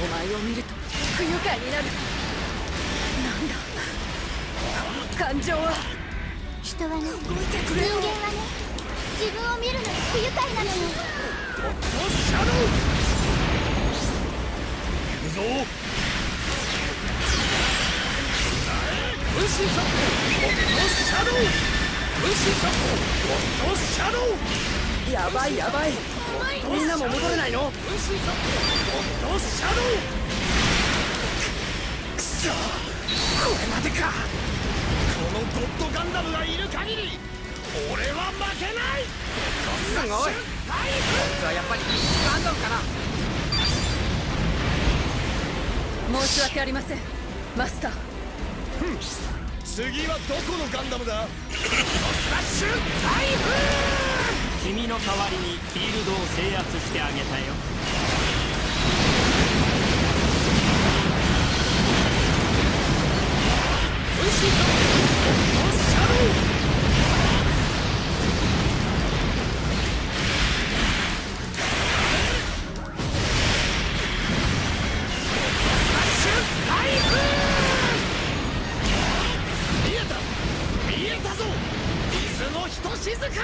お前を見ると不愉快になる。なんだ感情は。人はね、人間はね、自分を見るのが不愉快なのよ。シャドウ行くぞ。分身殺法シャドウ。分身殺法シャドウ。やばいやばい、みんなも戻れないの。分身殺法シャドウ。くそ、これまでか。このゴッドガンダムがいる限り俺は負けない。すごい、こいつはやっぱりガンダムかな。申し訳ありませんマスター。次はどこのガンダムだ。スラッシュ台風。君の代わりにフィールドを制圧してあげたよ。分身殺法シャドウ。スラッシュ台風。見えたぞ、水のひとしずく。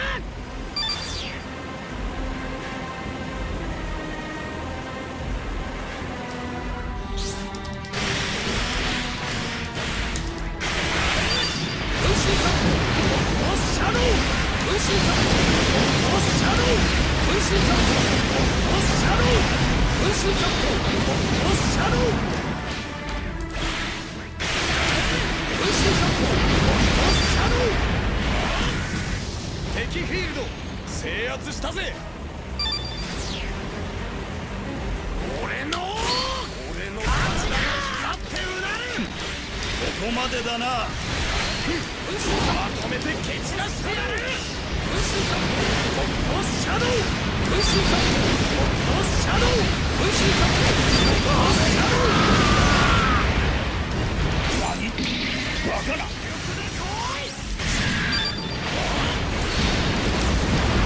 敵フィールド制圧したぜ。俺の勝ちだ。光ってうなる。ここまでだな。まとめて蹴散らしてやる。分身殺法シャドウ。分身殺法シャドウ。分身殺法シャドウ。何バカな。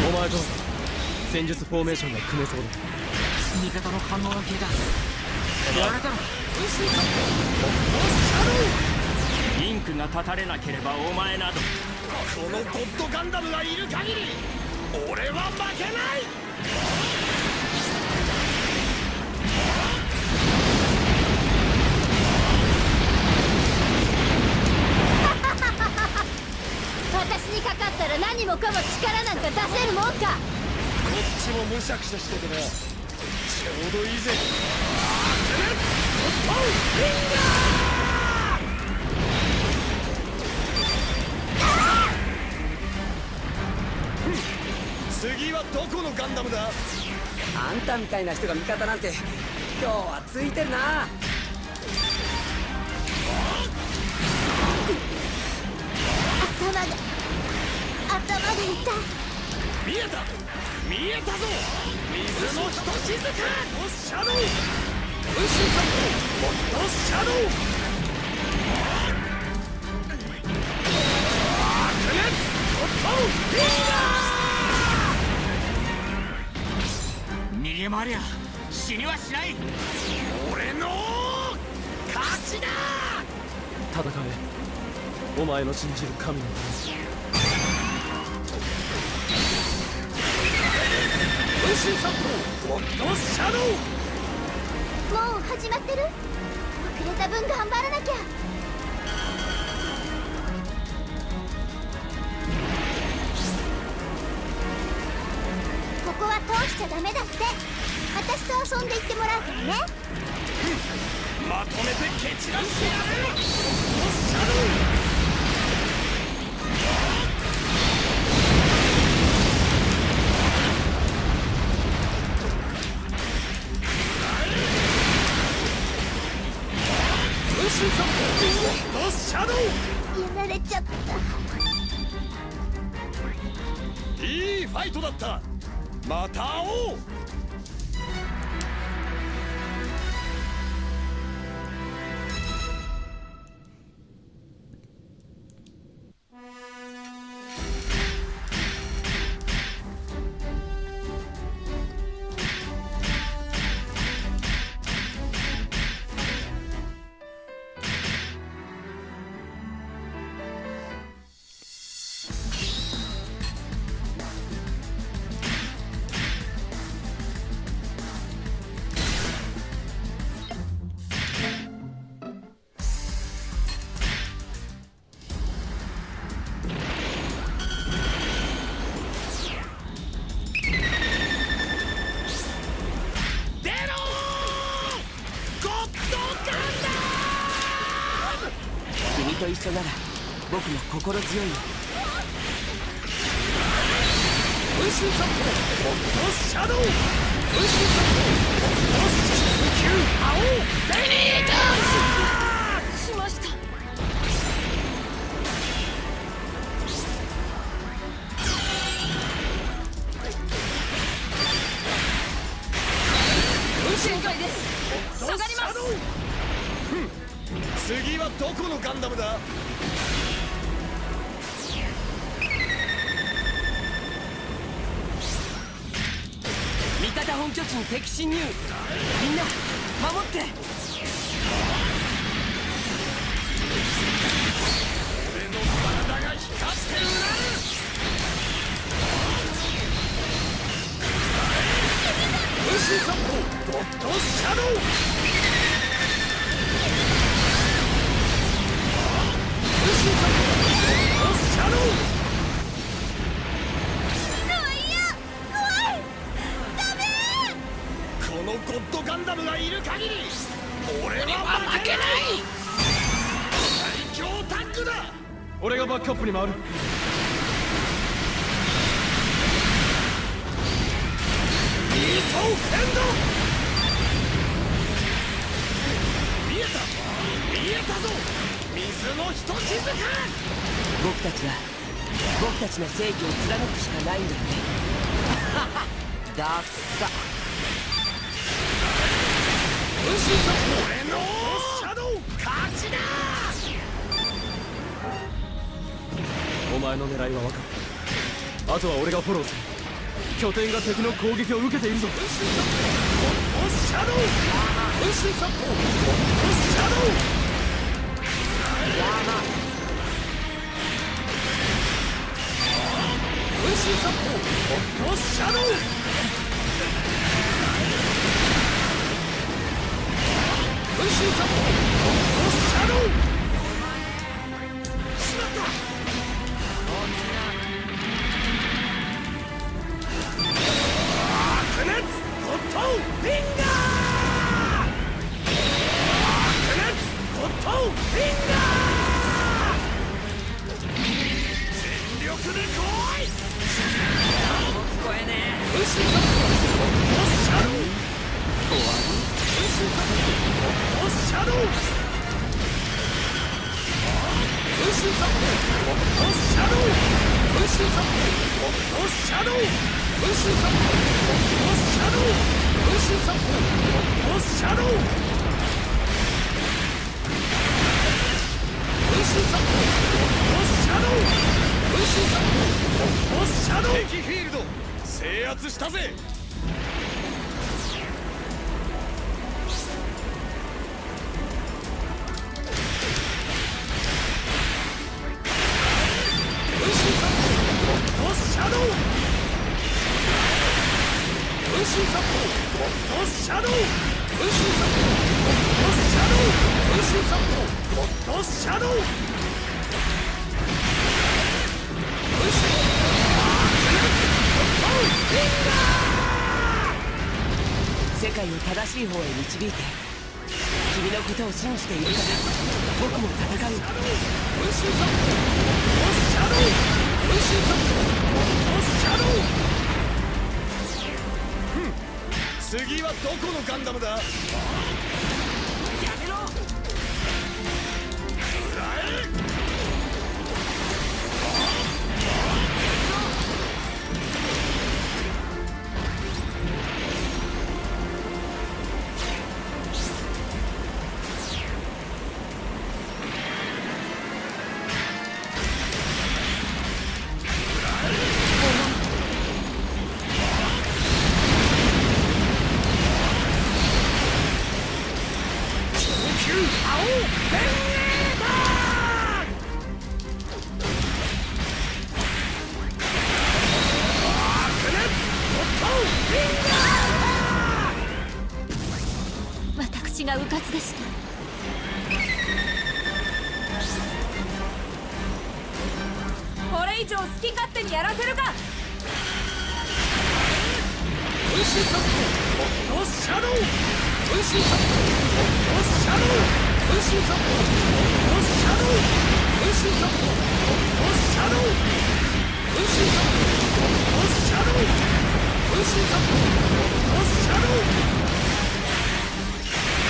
お前と戦術フォーメーションが組めそうだ。味方の反応が消えた。やられたの。分身殺法シャドウ。リンクが断たれなければお前など。このゴッドガンダムがいる限り俺は負けない。私にかかったら何もかも力なんか出せるもんか。こっちもむしゃくしゃしててな。ちょうどいいぜ。次はどこのガンダムだ。あんたみたいな人が味方なんて今日はついてるな。頭が痛い。見えたぞ、水のひとしずく。シャドウ。分身殺法シャドウ。白熱ゴッドフィンガー。逃げ回りゃ死にはしない。俺の勝ちだ。戦え、お前の信じる神のため。分身殺法ゴッドシャドウ。もう始まってる。遅れた分頑張らなきゃ。ここは通しちゃダメだって。私と遊んでいってもらうからね。まとめて蹴散らしてやる。ゴッドシャドウ。分身殺法ゴッドシャドウ。やられちゃった。いいファイトだった。また会おう。と一緒なら僕も心強いよ。分身殺法ホットシャドウ、分身殺法ホット地球青ベニートしました。限界です。下がります。次はどこのガンダムだ。味方本拠地に敵侵入。みんな守って。俺の体が光ってるな。分身殺法ゴッドシャドウ、分身殺法ゴッドシャドウ。このゴッドガンダムがいる限り俺は負けない。最強タッグだ。俺がバックアップに回る。ミートエンド。見えた見えたぞ、水のひとしずく。僕たちは僕たちの正義を貫くしかないんだよね。ダッサ。分身殺法俺のシャドウ勝ちだ。お前の狙いは分かった。あとは俺がフォローする。拠点が敵の攻撃を受けているぞ。分身殺法ゴッドシャドウ、分身殺法ゴッドシャドウ。分身殺法ゴッドシャドウ、分身殺法ゴッドシャドウ。しまった。白熱ゴッドフィンガー、白熱ゴッドフィンガー。全力で来い。聞こえね分身殺法ゴッドシャドウ、終わ分身殺法ゴッドシャドウ、分身殺法ゴッドシャドウ、分身殺法ゴッドシャドウ、分身殺法ゴッドシャドウ、分身殺法ゴッドシャドウ、分身殺法ゴッドシャドウ、分身殺法ゴッドシャドウ。敵フィールド制圧したぜ。分身殺法ゴッドシャドウ、分身殺法ゴッドシャドウ、分身殺法ゴッドシャドウ、分身殺法ゴッドシャドウ、分身ゴッドフィンガー。世界を正しい方へ導いて。君のことを信じているから僕も戦う。分身殺法ゴッドシャドウ、分身殺法ゴッドシャドウ。次はどこのガンダムだ。やめろ。くらえ。私が迂闊でした。これ以上好き勝手にやらせるか。分身殺法ゴッドシャドウ、分身殺法ゴッドシャドウ、分身殺法ゴッドシャドウ。身殺法ゴッドシャドウ分身殺法ゴッドシャドウ分身殺法ゴッドシャドウ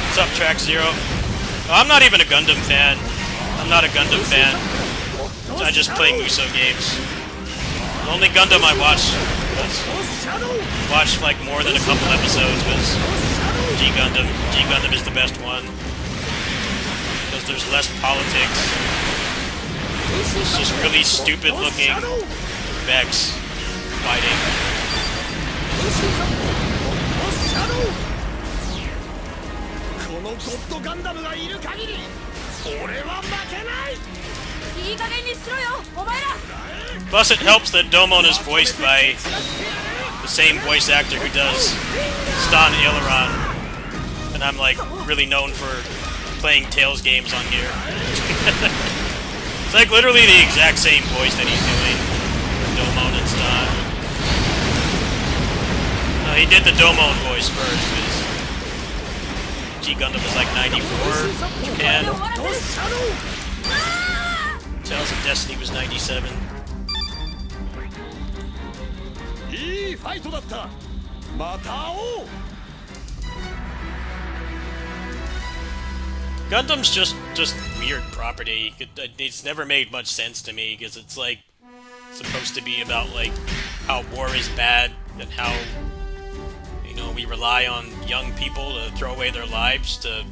What's up, Track Zero? Oh, I'm not even a Gundam fan. I'm not a Gundam fan. I just play Musou games. The only Gundam I watched like more than a couple episodes was G Gundam. G Gundam is the best one because there's less politics. It's just really stupid looking mechs fighting. このゴッドガンダムがいる限り俺は負けないいい加減にしろよお前ら Plus, it helps that Domon is voiced by the same voice actor who does Stan Aileron, and I'm like really known for playing Tails games on here. It's like literally the exact same voice that he's doing, Domon and Stan. No, he did the Domon voice first, because G Gundam was like 94 in Japan. Tales of Destiny was 97. いいファイトだったまた会おう Gundam's just weird property. It's never made much sense to me because it's like supposed to be about like how war is bad and how we rely on young people to throw away their lives to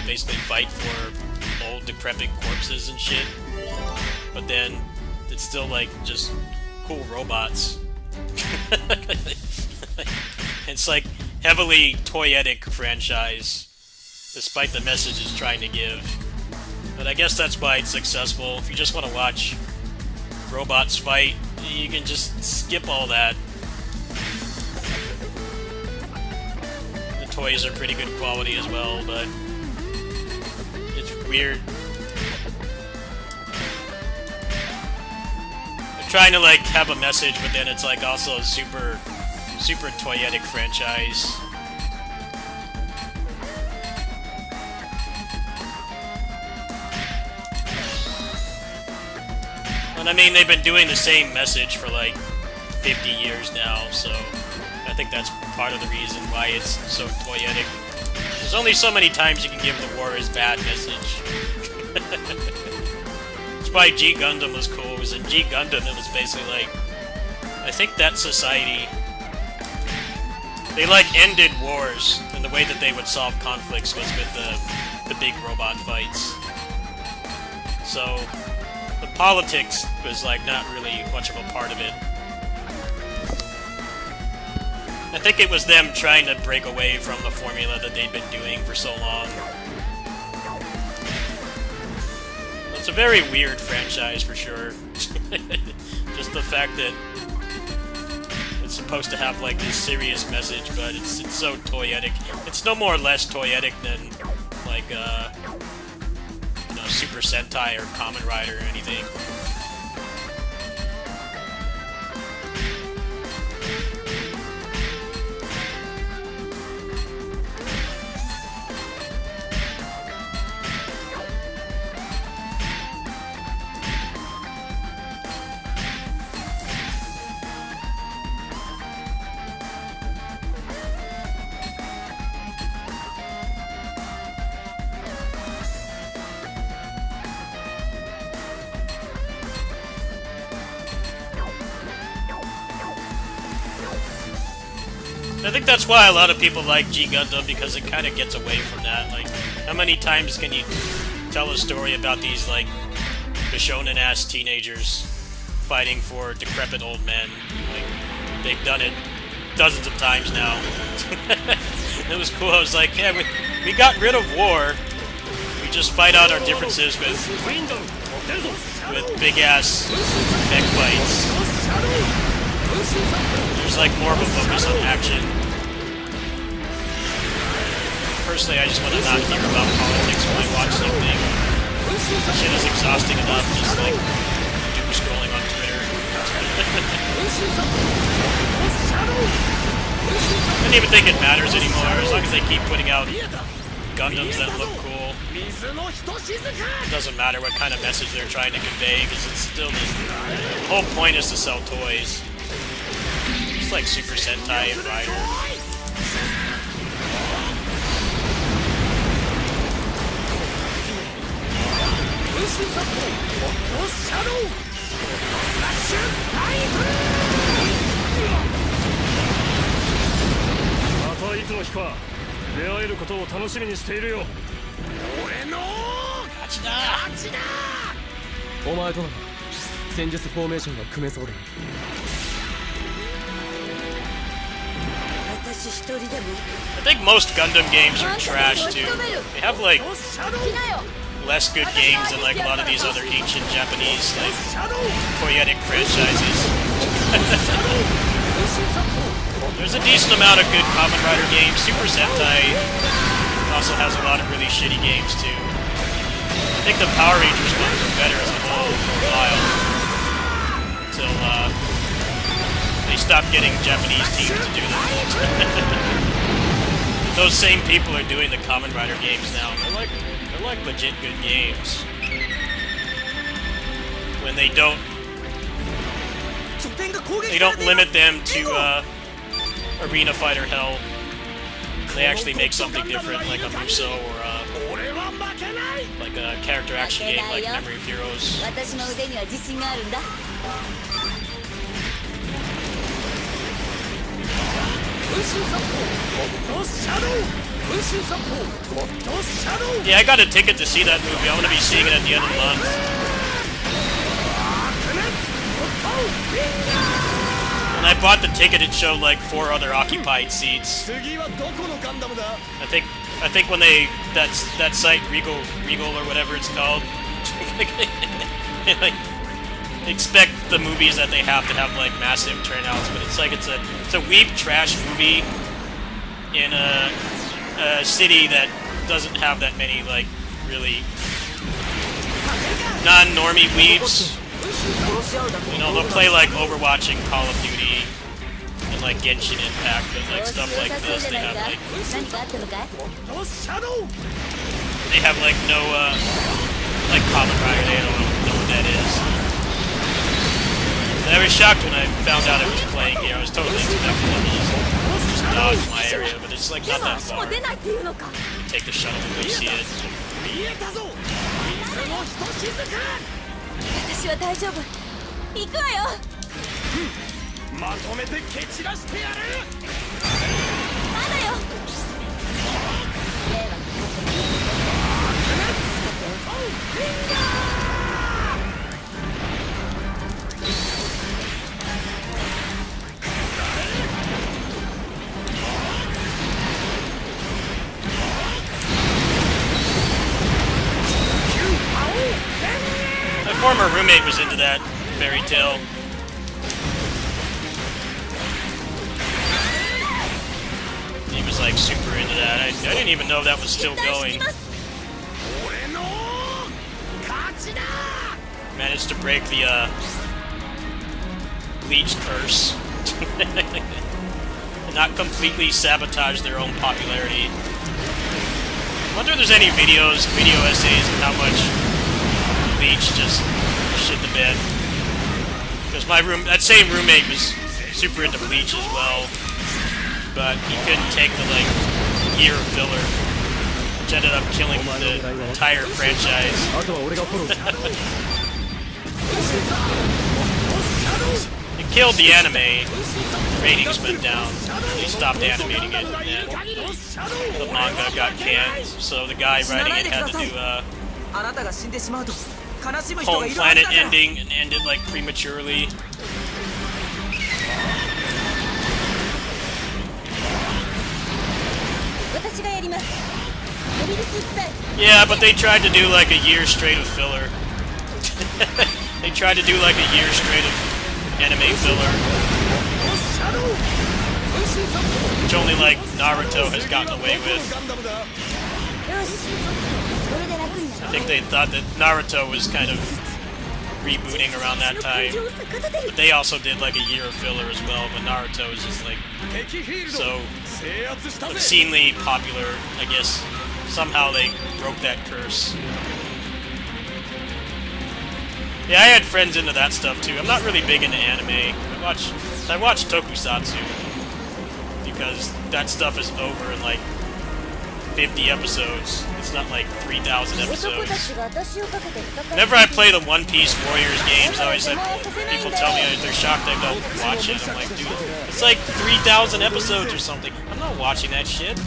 basically fight for old decrepit corpses and shit. But then it's still like just cool robots. It's like heavily toyetic franchise, despite the message it's trying to give. But I guess that's why it's successful. If you just want to watch robots fight, you can just skip all that. The toys are pretty good quality as well, but it's weird. Trying to like have a message, but then it's like also a super toyetic franchise. And I mean, they've been doing the same message for like 50 years now, so I think that's part of the reason why it's so toyetic. There's only so many times you can give the war is bad message. That's why G Gundam was cool, because in G Gundam it was basically like, I think that society, they like ended wars, and the way that they would solve conflicts was with the big robot fights. So the politics was like not really much of a part of it. I think it was them trying to break away from the formula that they'd been doing for so long. It's a very weird franchise for sure. Just the fact that it's supposed to have like this serious message, but it's so toyetic. It's no more or less toyetic than like Super Sentai or Kamen Rider or anything. I think that's why a lot of people like G Gundam, because it kind of gets away from that. Like, how many times can you tell a story about these, like, Bishonen-ass teenagers fighting for decrepit old men? Like, they've done it dozens of times now. It was cool. I was like, yeah, we got rid of war. We just fight out our differences with big-ass mech fights. There's like more of a focus on action. Personally, I just want to not hear about politics when I watch something. Shit is exhausting enough, just like doom scrolling on Twitter. I don't even think it matters anymore, as long as they keep putting out Gundams that look cool. 水のひとしずく It doesn't matter what kind of message they're trying to convey, because it's still the whole point is to sell toys. It's like Super Sentai and Rider. 分身殺法ホットシャドウスラッシュタイプまたいつの日か出会えることを楽しみにしているよ俺の勝ちだお前となら戦術フォーメーションが組めそうだ。私一人でも I think most Gundam games are trash too. They have like 来なよ less good games than like a lot of these other ancient Japanese like toyetic franchises. There's a decent amount of good Kamen Rider games. Super Sentai also has a lot of really shitty games too. I think the Power Rangers ones were better as a whole for a while until they stopped getting Japanese teams to do them. Those same people are doing the Kamen Rider games now. They're like legit good games. When they don't limit them to Arena Fighter Hell. They actually make something different, like a Muso or like a character action game like Memory of Heroes. 私の腕には自信があるんだ Yeah, I got a ticket to see that movie. I'm gonna be seeing it at the end of the month. When I bought the ticket, it showed like 4 other occupied seats. I think when they that site Regal or whatever it's called, like expect the movies that they have to have like massive turnouts, but it's like it's a weep trash movie in a city that doesn't have that many like really non-normie weeps. You know, they'll play like Overwatch and Call of Duty and like Genshin Impact, but like stuff like this, they have like no like Kamen Rider. They don't know what that is. I was shocked when I found out it was playing here. I was totally expecting it to just dodge my area, but it's like not that far. Take the shuttle and go see it. 私は大丈夫行くわよまとめて蹴散らしてやるまだよ My former roommate was into that fairy tale. He was like super into that. I didn't even know that was still going. Managed to break the Bleach curse. And not completely sabotage their own popularity. I wonder if there's any video essays on how much Bleach just shit the bed. Because that same roommate was super into Bleach as well, but he couldn't take the like year of filler, which ended up killing the entire franchise. It killed the anime. Ratings went down. They stopped animating it, and the manga got canned. So the guy writing it had to do home planet ending and end it like prematurely. Yeah, but they tried to do like a year straight of filler. They tried to do like a year straight of anime filler, which only like Naruto has gotten away with. I think they thought that Naruto was kind of rebooting around that time, but they also did like a year of filler as well. But Naruto is just like so obscenely popular, I guess. somehow they broke that curse. Yeah, I had friends into that stuff too. I'm not really big into anime. I watch tokusatsu because that stuff is over in like 50 episodes. It's not like 3,000 episodes. Whenever I play the One Piece Warriors games, I always have people tell me they're shocked I don't watch it. I'm like, dude, it's like 3,000 episodes or something. I'm not watching that shit.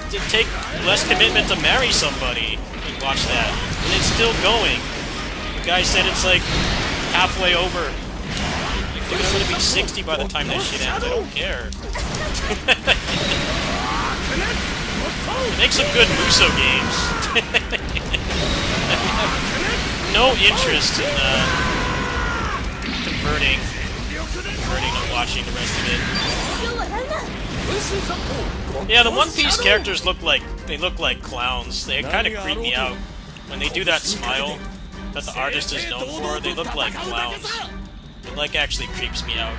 It'd take less commitment to marry somebody and watch that. And it's still going. The guy said it's like halfway over. Like, dude, I'm gonna be 60 by the time that shit ends. I don't care. Make some good Muso games. No interest in converting and watching the rest of it. Yeah, the One Piece characters look like clowns. They kind of creep me out. When they do that smile that the artist is known for, they look like clowns. It like actually creeps me out.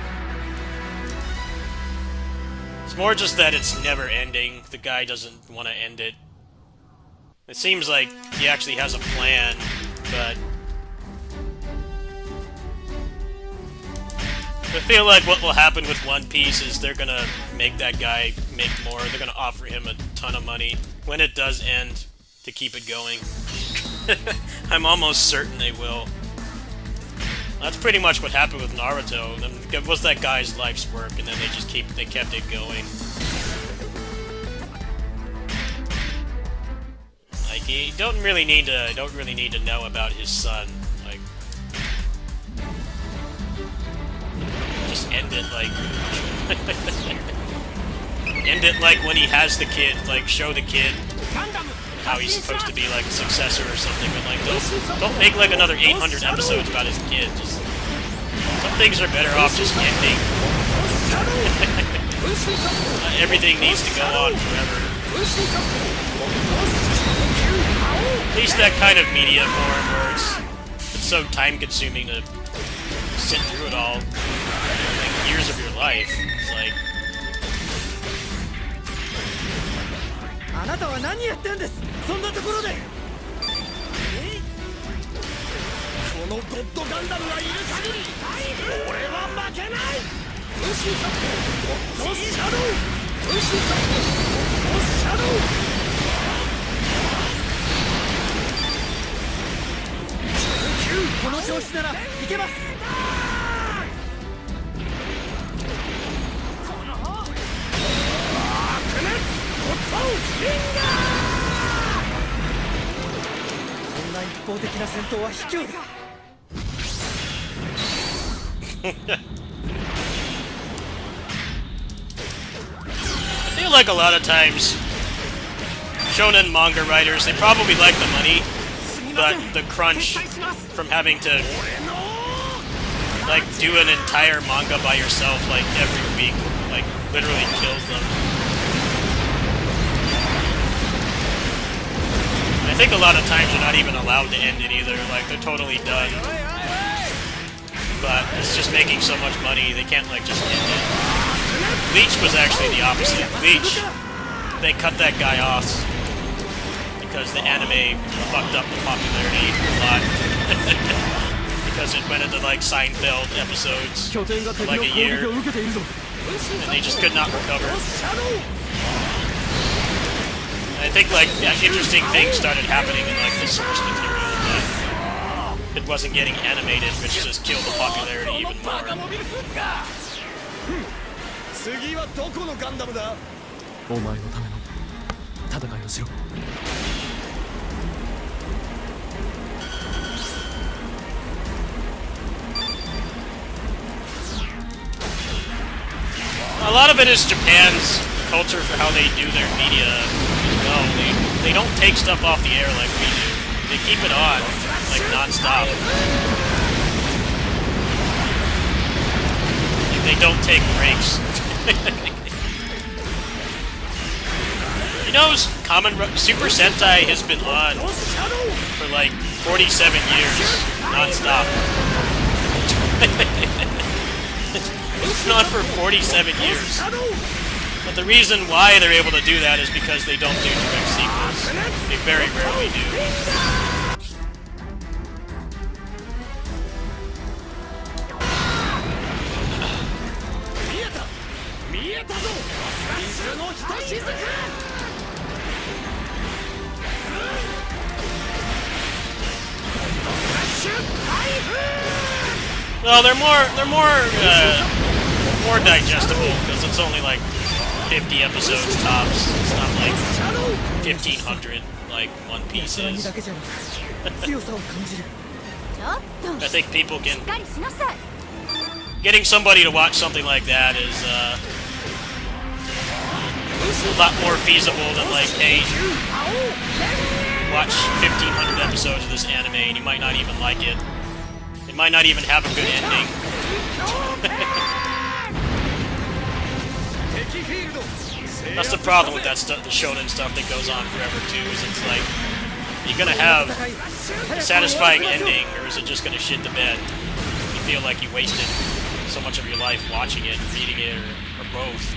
It's more just that it's never ending. The guy doesn't want to end it. It seems like he actually has a plan, but I feel like what will happen with One Piece is they're gonna make that guy make more. They're gonna offer him a ton of money when it does end to keep it going. I'm almost certain they will. That's pretty much what happened with Naruto. It was that guy's life's work, and then they kept it going. Like, you don't really need to know about his son. Like, just end it like end it like when he has the kid. Like, show the kid how he's supposed to be like a successor or something, but like don't make like another 800 episodes about his kid. Just some things are better off just ending. Everything needs to go on forever. At least that kind of media form where it's so time consuming to sit through it all. Like years of your life. It's like あなたは何やってんです。そんなところで。このゴッドガンダムがいる限り俺は負けない。分身サポゴッドシャドウ。分身サポゴッドシャドウ。この調子ならいけます。こんな一方的な戦闘は卑怯だ。I feel like a lot of times shonen manga writers, they probably like the money, but the crunch from having to like do an entire manga by yourself like every week like literally kills them. I think a lot of times you're not even allowed to end it either, like they're totally done. But it's just making so much money, they can't like just end it. Bleach was actually the opposite. Bleach, they cut that guy off because the anime fucked up the popularity a lot. Because it went into like Seinfeld episodes for like a year, and they just could not recover. I think like interesting things started happening in like the source material, but it wasn't getting animated, which just killed the popularity even more. 次はどこのガンダムだ。お前のための戦いをしろ。A lot of it is Japan's culture for how they do their media as well. They don't take stuff off the air like we do. They keep it on, like non-stop. Like they don't take breaks. You know, Super Sentai has been on for like 47 years, non-stop. It's been on for 47 years. But the reason why they're able to do that is because they don't do direct sequels. They very rarely do. 見えたぞ水のひとしずく Well, they're more digestible because it's only like 50 episodes tops. It's not like 1,500 like One Piece is. ちょっと I think people し can っかりしなさい getting somebody to watch something like that is a lot more feasible than like, hey, watch 1,500 episodes of this anime and you might not even like it. It might not even have a good ending. That's the problem with that stuff, the shonen stuff that goes on forever too. Is it's like, are you gonna have a satisfying ending, or is it just gonna shit the bed? You feel like you wasted so much of your life watching it, reading it, or both.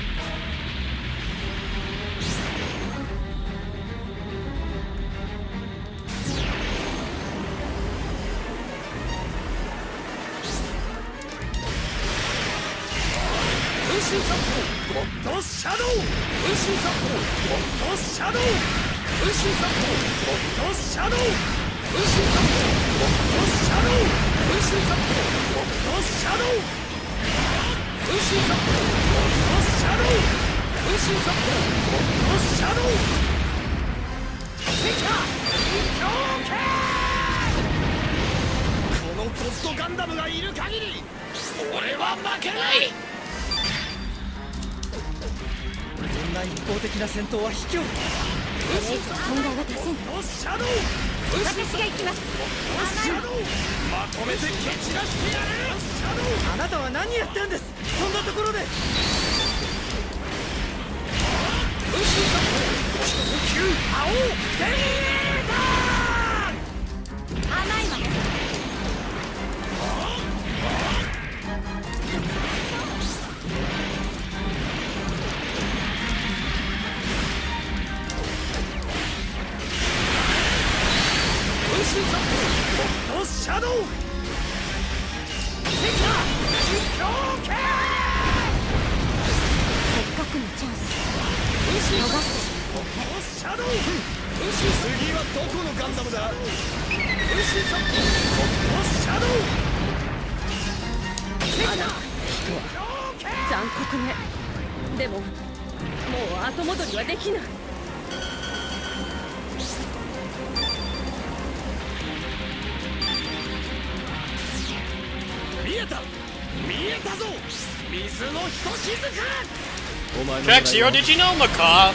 Track Zero, did you know Macaw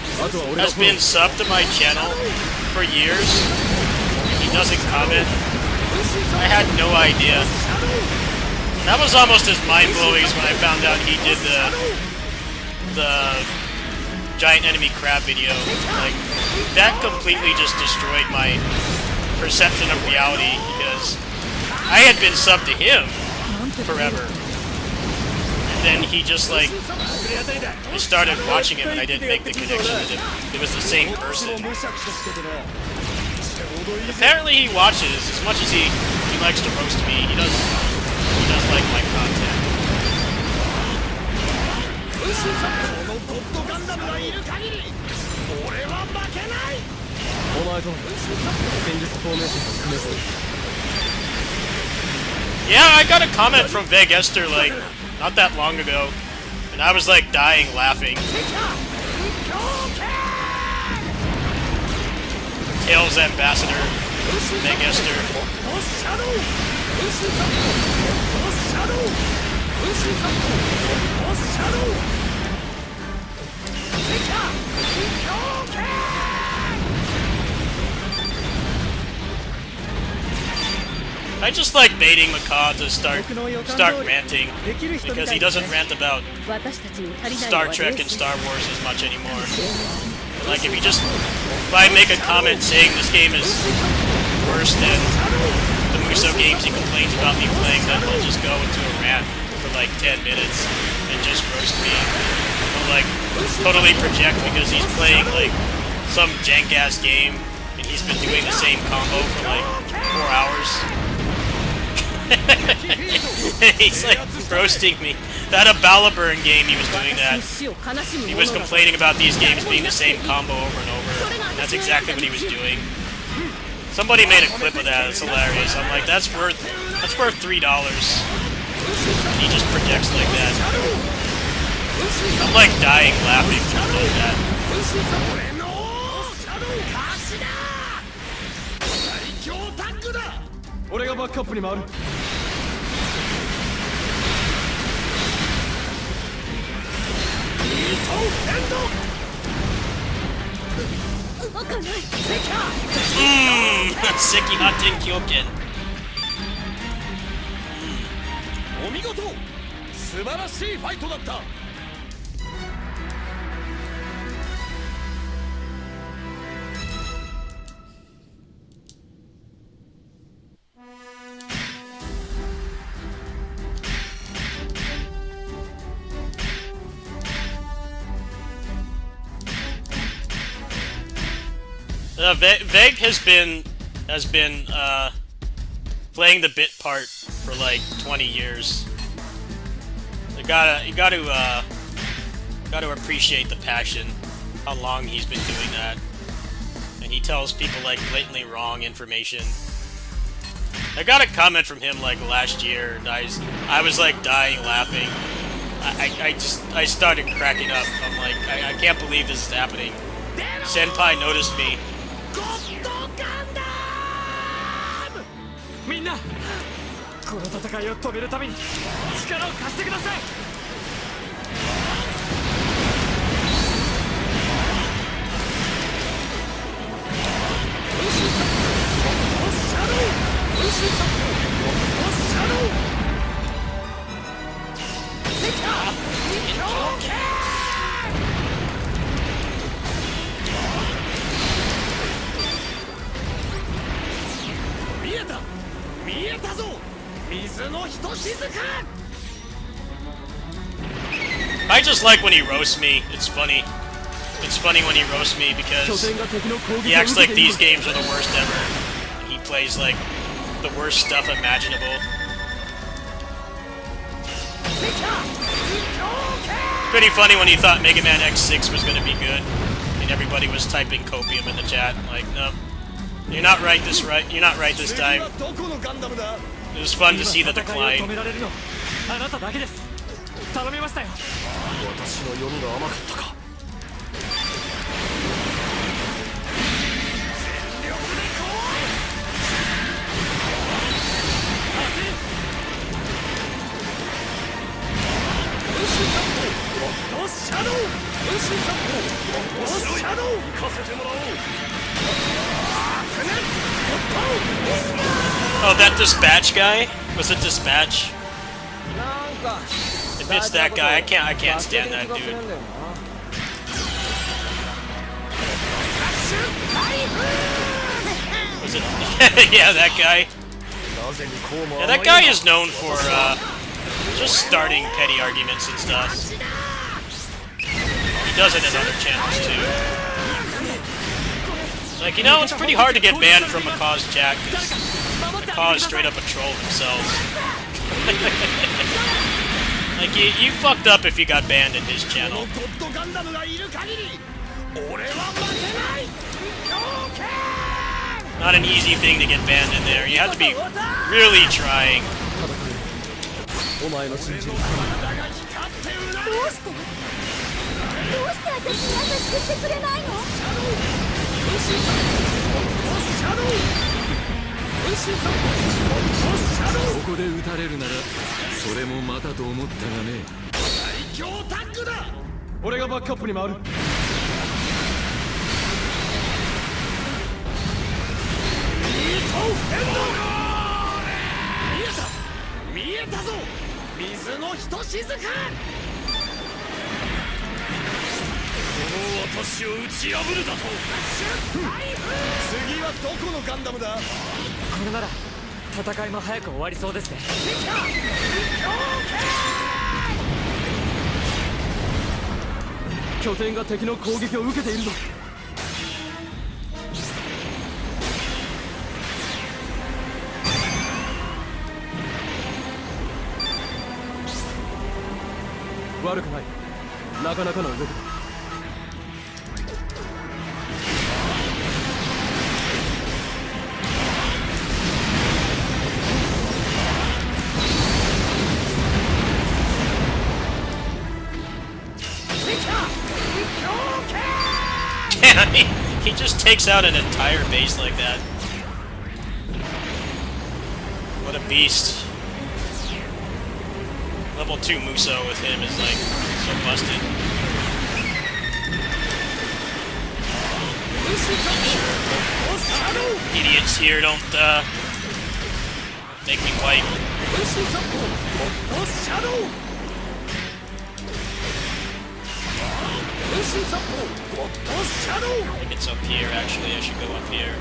has been subbed to my channel for years? He doesn't comment. I had no idea. That was almost as mind-blowing as when I found out he did the giant enemy crab video. Like, that completely just destroyed my perception of reality because I had been subbed to him forever. And then he just like I started watching him and I didn't make the connection that it was the same person. Apparently he watches as much as he likes to roast me. He does like my content. Yeah, I got a comment from VeghEsther like not that long ago, and I was like dying laughing. Tails Ambassador, VeghEsther. I just like baiting Macaw to start ranting, because he doesn't rant about Star Trek and Star Wars as much anymore. Like if I make a comment saying this game is worse than the Muso games he complains about me playing, then he'll just go into a rant for like 10 minutes and just roast me. like totally project because he's playing like some jank ass game and he's been doing the same combo for like 4 hours. He's like roasting me. That Balaburn game, he was doing that. He was complaining about these games being the same combo over and over. And that's exactly what he was doing. Somebody made a clip of that. It's hilarious. I'm like, that's worth $3. And he just projects like that. I'm like dying laughing when he does that. 俺がバックアップに回る。関発展強権。お見事、素晴らしいファイトだった。Veg has been playing the bit part for like 20 years. You gotta appreciate the passion, how long he's been doing that, and he tells people like blatantly wrong information. I got a comment from him like last year, and I was like dying laughing. I started cracking up. I'm like, I can't believe this is happening. Senpai noticed me. みんな、この戦いを止めるために力を貸してください。見えたぞ、水のひとしずく。 I just like when he roasts me. It's funny. It's funny when he roasts me because he acts like these games are the worst ever. He plays like the worst stuff imaginable. Pretty funny when he thought Mega Man X6 was gonna be good, and everybody was typing copium in the chat. Like, no, you're not right this time. It was fun to see the decline. あなただけです。頼みましたよ。私の読みが甘かったか。 Oh, that dispatch guy? Was it dispatch? If it's that guy, I can't stand that dude. Was it? Yeah, that guy. Yeah, that guy is known for just starting petty arguments and stuff. He does it in other channels too. Like, you know, it's pretty hard to get banned from Macaw's chat because Macaw is straight up a troll themselves. Like, you fucked up if you got banned in his channel. Not an easy thing to get banned in there. You have to be really trying. どうして私に優しくしてくれないの？ここで撃たれるならそれもまたと思ったがね。最強タッグだ。俺がバックアップに回る。見えたぞ、水のひとしずく。私を打ち破るだと。次はどこのガンダムだ。これなら戦いも早く終わりそうですね。拠点が敵の攻撃を受けているぞ。悪くない。なかなかの動きだ。Damn, he just takes out an entire base like that. What a beast. Level 2 Muso with him is like so busted. Sure. Idiots here don't make me wipe. I think it's up here actually, I should go up here.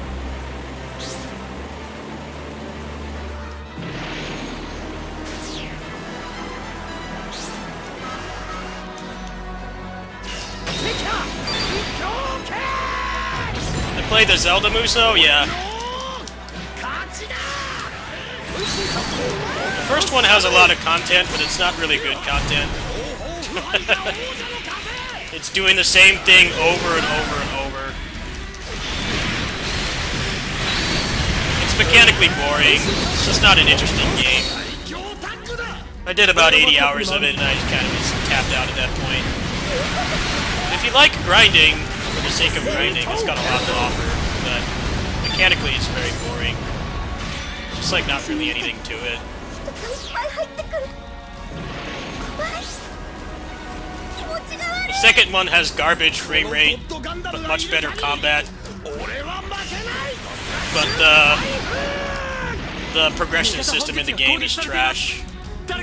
I played the Zelda Muso? Yeah. The first one has a lot of content, but it's not really good content. It's doing the same thing over and over and over. It's mechanically boring. It's just not an interesting game. I did about 80 hours of it and I just kind of just tapped out at that point. If you like grinding, for the sake of grinding, it's got a lot to offer, but mechanically it's very boring. Just like not really anything to it. The second one has garbage frame rate, but much better combat. But the progression system in the game is trash. To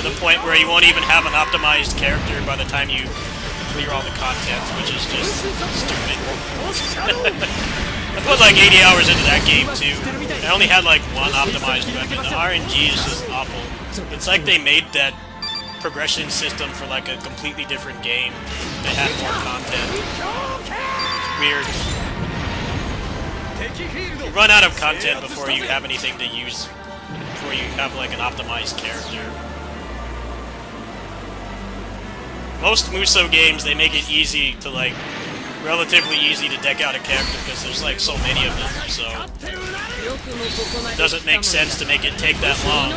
the point where you won't even have an optimized character by the time you clear all the content, which is just stupid. I put like 80 hours into that game too. I only had like one optimized weapon. The RNG is just awful. It's like they made that progression system for like a completely different game that had more content. It's weird. You run out of content before you have anything to use, before you have like an optimized character. Most Muso games, they make it easy to like, relatively easy to deck out a character because there's like so many of them, so it doesn't make sense to make it take that long.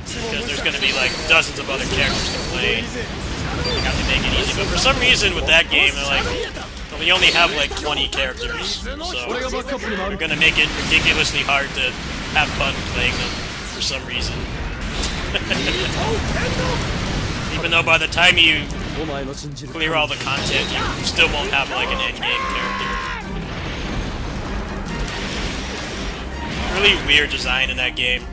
Because there's gonna be like dozens of other characters to play. You have to make it easy. But for some reason with that game, they're like, we only have like 20 characters, so they're gonna make it ridiculously hard to have fun playing them for some reason. Even though by the time you clear all the content, you still won't have like an endgame character. Really weird design in that game.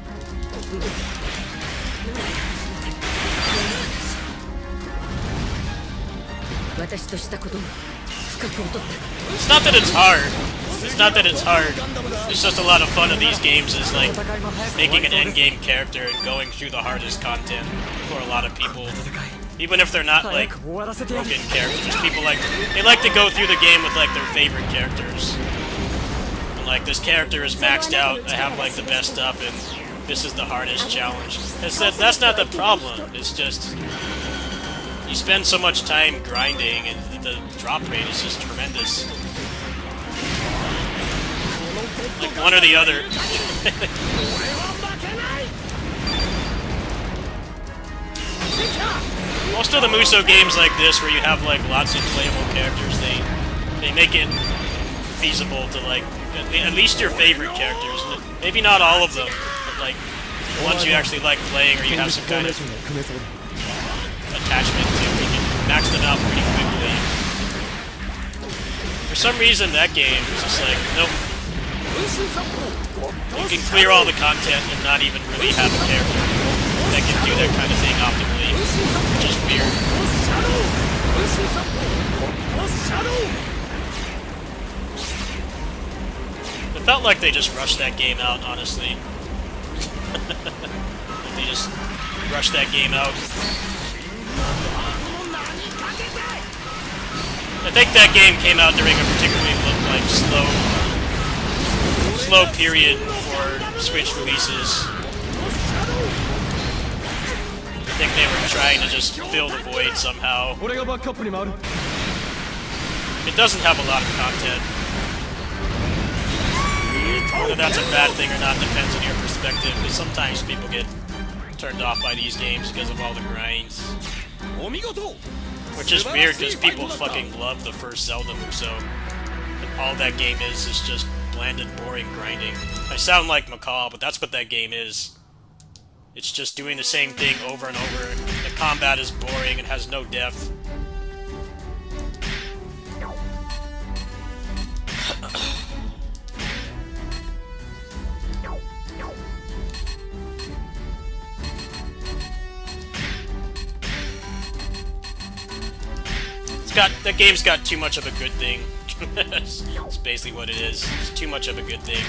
It's not that it's hard. It's not that it's hard. It's just a lot of fun of these games is like making an endgame character and going through the hardest content for a lot of people. Even if they're not like broken characters, people like they like to go through the game with like their favorite characters. And like this character is maxed out, I have like the best stuff, and this is the hardest challenge. That's not the problem. It's just you spend so much time grinding, and the drop rate is just tremendous. Like one or the other. Most of the Muso games like this, where you have like lots of playable characters, they make it feasible to like at least your favorite characters. Maybe not all of them, but like the ones you actually like playing, or you have some kind of attachment to, you can max them out pretty quickly. For some reason, that game is just like, nope. You can clear all the content and not even really have a character that can do that kind of thing optimally. Which is weird. It felt like they just rushed that game out, honestly. They just rushed that game out. I think that game came out during a particularly like slow period for Switch releases. I think they were trying to just fill the void somehow. 俺がバックアップに回る。 It doesn't have a lot of content. Whether that's a bad thing or not depends on your perspective, because sometimes people get turned off by these games because of all the grinds. Which is weird, because people fucking love the first Zelda move, so all that game is just bland and boring grinding. I sound like Macaw, but that's what that game is. It's just doing the same thing over and over. The combat is boring and has no depth. That game's got too much of a good thing. It's basically what it is. It's too much of a good thing.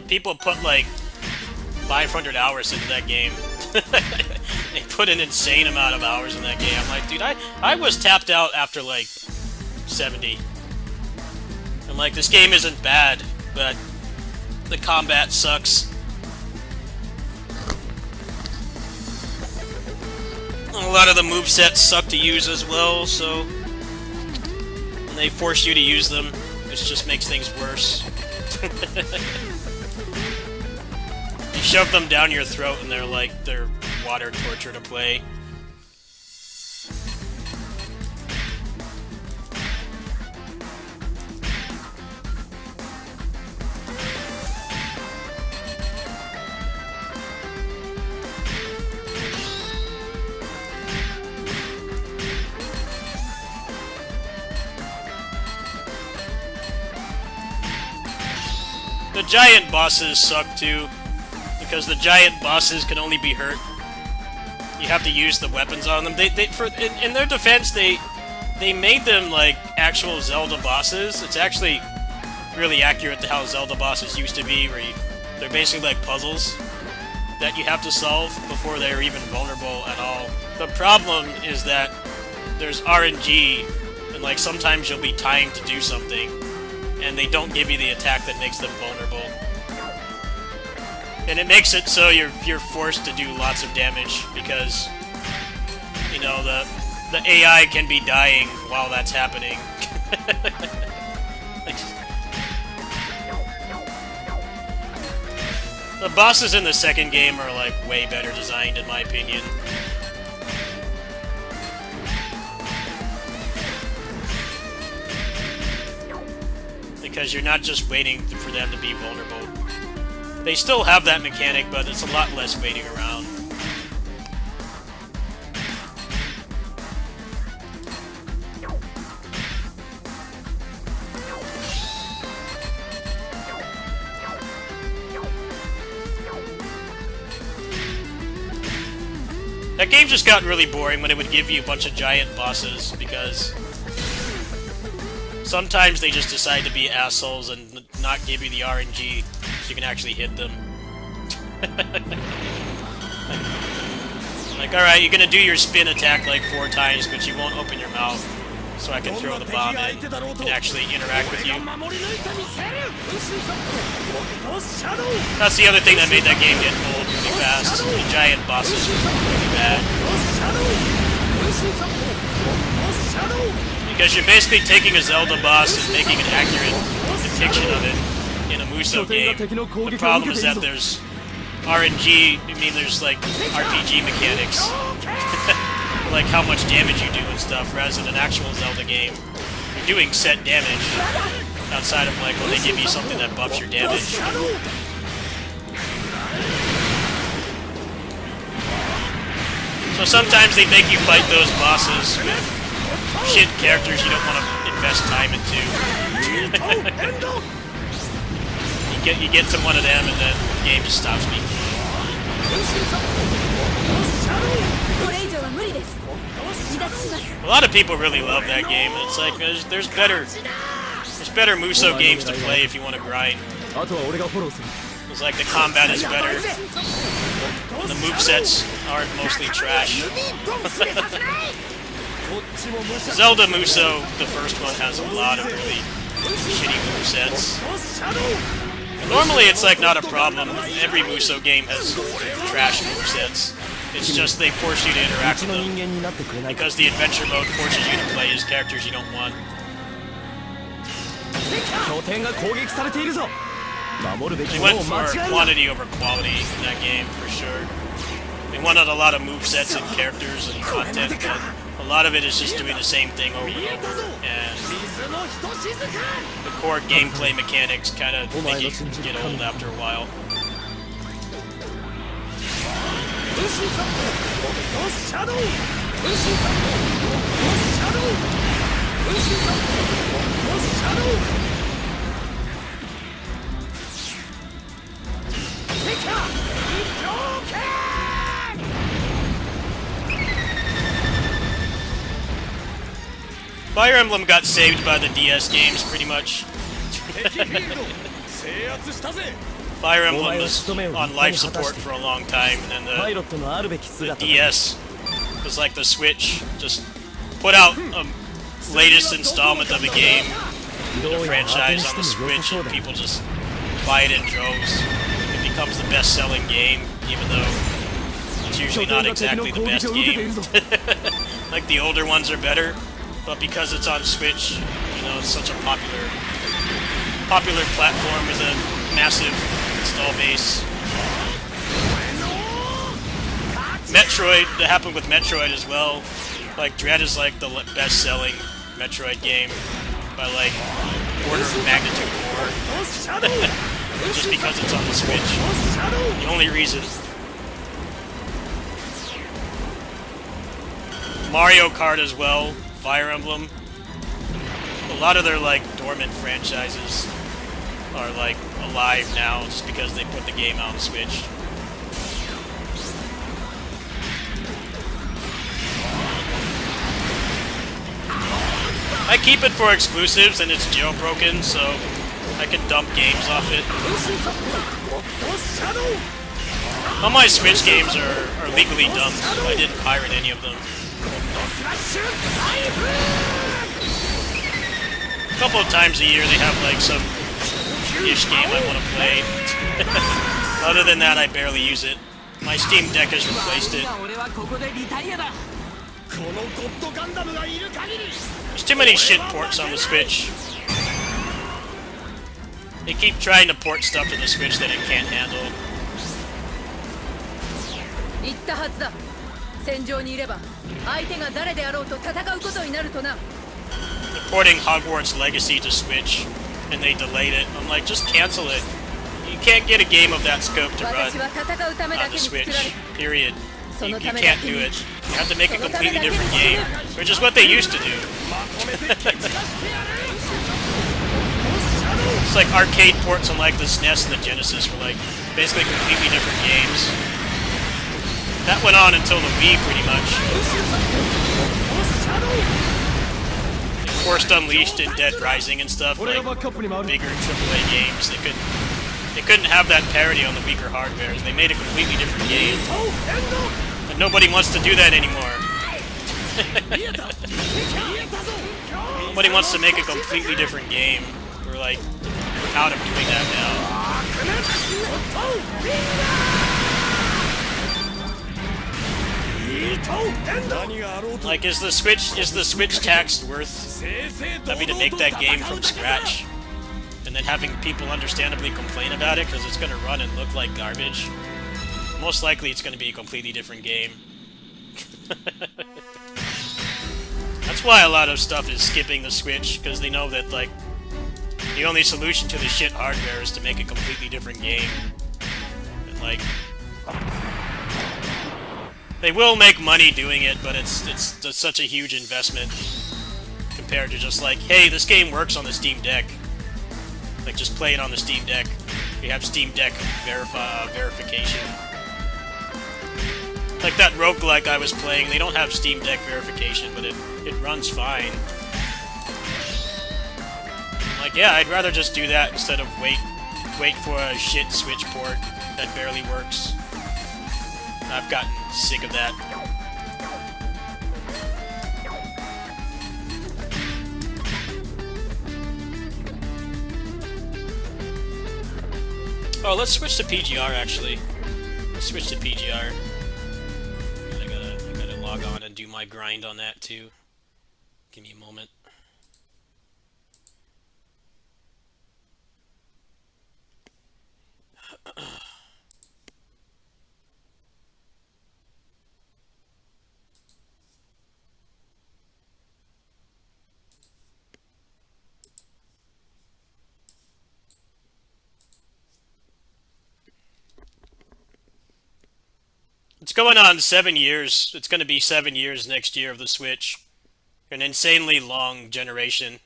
People put like 500 hours into that game. They put an insane amount of hours in that game. I'm like, dude, I was tapped out after like 70. I'm like, this game isn't bad, but the combat sucks. A lot of the movesets suck to use as well, so when they force you to use them, it just makes things worse. You shove them down your throat and they're water torture to play. The giant bosses suck too. Because the giant bosses can only be hurt. You have to use the weapons on them. In their defense, they made them like actual Zelda bosses. It's actually really accurate to how Zelda bosses used to be, where they're basically like puzzles that you have to solve before they're even vulnerable at all. The problem is that there's RNG, and like sometimes you'll be timed to do something, and they don't give you the attack that makes them vulnerable. And it makes it so you're forced to do lots of damage because, you know, the AI can be dying while that's happening. The bosses in the second game are like way better designed in my opinion. Because you're not just waiting for them to be vulnerable. They still have that mechanic, but it's a lot less waiting around. That game just got really boring when it would give you a bunch of giant bosses, because sometimes they just decide to be assholes and not give you the RNG. You can actually hit them. Like, alright, you're gonna do your spin attack like 4 times, but you won't open your mouth, so I can throw the bomb in and actually interact with you. That's the other thing that made that game get old really fast. The giant bosses were really bad. Because you're basically taking a Zelda boss and making an accurate depiction of it in a Musou game. The problem is that there's RNG, I mean there's like RPG mechanics, like how much damage you do and stuff, whereas in an actual Zelda game, you're doing set damage, outside of like when they give you something that buffs your damage. So sometimes they make you fight those bosses with shit characters you don't want to invest time into. You get to one of them and then the game just stops being fun. これ以上は無理です。離脱します。 A lot of people really love that game. It's like there's better Muso games to play if you want to grind. あとは俺がフォローする。 It's like the combat is better. The movesets aren't mostly trash. Zelda Muso, the first one, has a lot of really shitty movesets. Normally it's like not a problem. Every Muso game has trash movesets. It's just they force you to interact with them. Because the adventure mode forces you to play as characters you don't want. 拠点が攻撃されているぞ。守るべき They もの went を for 間違えるな。 quantity over quality in that game, for sure. They wanted a lot of movesets and characters and content, but a lot of it is just doing the same thing over and over. And the core gameplay mechanics kind of make it get old after a while. Fire Emblem got saved by the DS games, pretty much. Fire Emblem was on life support for a long time, and then パイロットのあるべき the 姿だ。 DS was like the Switch. Just put out a latest installment of a game, the franchise on the Switch, and people just buy it in droves. It becomes the best-selling game, even though it's usually not exactly the best game. Like the older ones are better, but because it's on Switch, you know, it's such a popular platform with a massive install base. Metroid, that happened with Metroid as well. Like, Dread is like the best-selling Metroid game by like order of magnitude more. Just because it's on the Switch. The only reason. Mario Kart as well, Fire Emblem. A lot of their like dormant franchises are like alive now just because they put the game out on Switch. I keep it for exclusives and it's jailbroken, so I can dump games off it. All my Switch games are legally dumped. I didn't pirate any of them. A couple of times a year they have like some ish game I want to play. Other than that, I barely use it. My Steam Deck has replaced it. 俺はここでリタイアだ。 There's too many shit ports on the Switch. They keep trying to port stuff to the Switch that it can't handle. 言ったはずだ。戦場にいれば相手が誰であろうと戦うことになるとな。 They're porting Hogwarts Legacy to Switch, and they delayed it. I'm like, just cancel it. You can't get a game of that scope to run 私は戦うためだ on け the に作られ Switch. た。 Period. You can't do it. You have to make a completely different game, which is what they used to do. It's like arcade ports on like the SNES and the Genesis were like basically completely different games. That went on until the Wii, pretty much. Forced Unleashed and Dead Rising and stuff, like bigger AAA games. They couldn't have that parity on the weaker hardwares. They made a completely different game. And nobody wants to do that anymore. Nobody wants to make a completely different game. We're like out of doing that now. Like, is the Switch tax worth having to make that game from scratch? And then having people understandably complain about it because it's going to run and look like garbage? Most likely it's going to be a completely different game. That's why a lot of stuff is skipping the Switch, because they know that, like, the only solution to the shit hardware is to make a completely different game. And, like, they will make money doing it, but it's such a huge investment compared to just like, hey, this game works on the Steam Deck. Like, just play it on the Steam Deck. You have Steam Deck verification. Like that roguelike I was playing, they don't have Steam Deck verification, but it runs fine. Like, yeah, I'd rather just do that instead of wait for a shit Switch port that barely works. I've gotten sick of that. Oh, let's switch to PGR, actually. Let's switch to PGR. I gotta log on and do my grind on that, too. Give me a moment. It's going on 7 years. It's going to be 7 years next year of the Switch. An insanely long generation.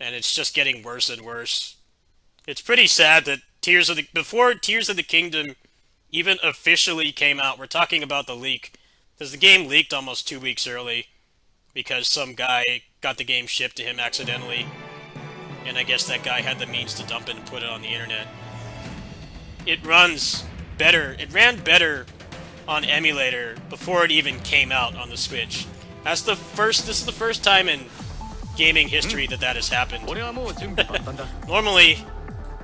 And it's just getting worse and worse. It's pretty sad that before Tears of the Kingdom even officially came out, we're talking about the leak, because the game leaked almost 2 weeks early, because some guy got the game shipped to him accidentally, and I guess that guy had the means to dump it and put it on the internet. It runs better. It ran better on emulator before it even came out on the Switch. This is the first time in gaming history that has happened. Normally,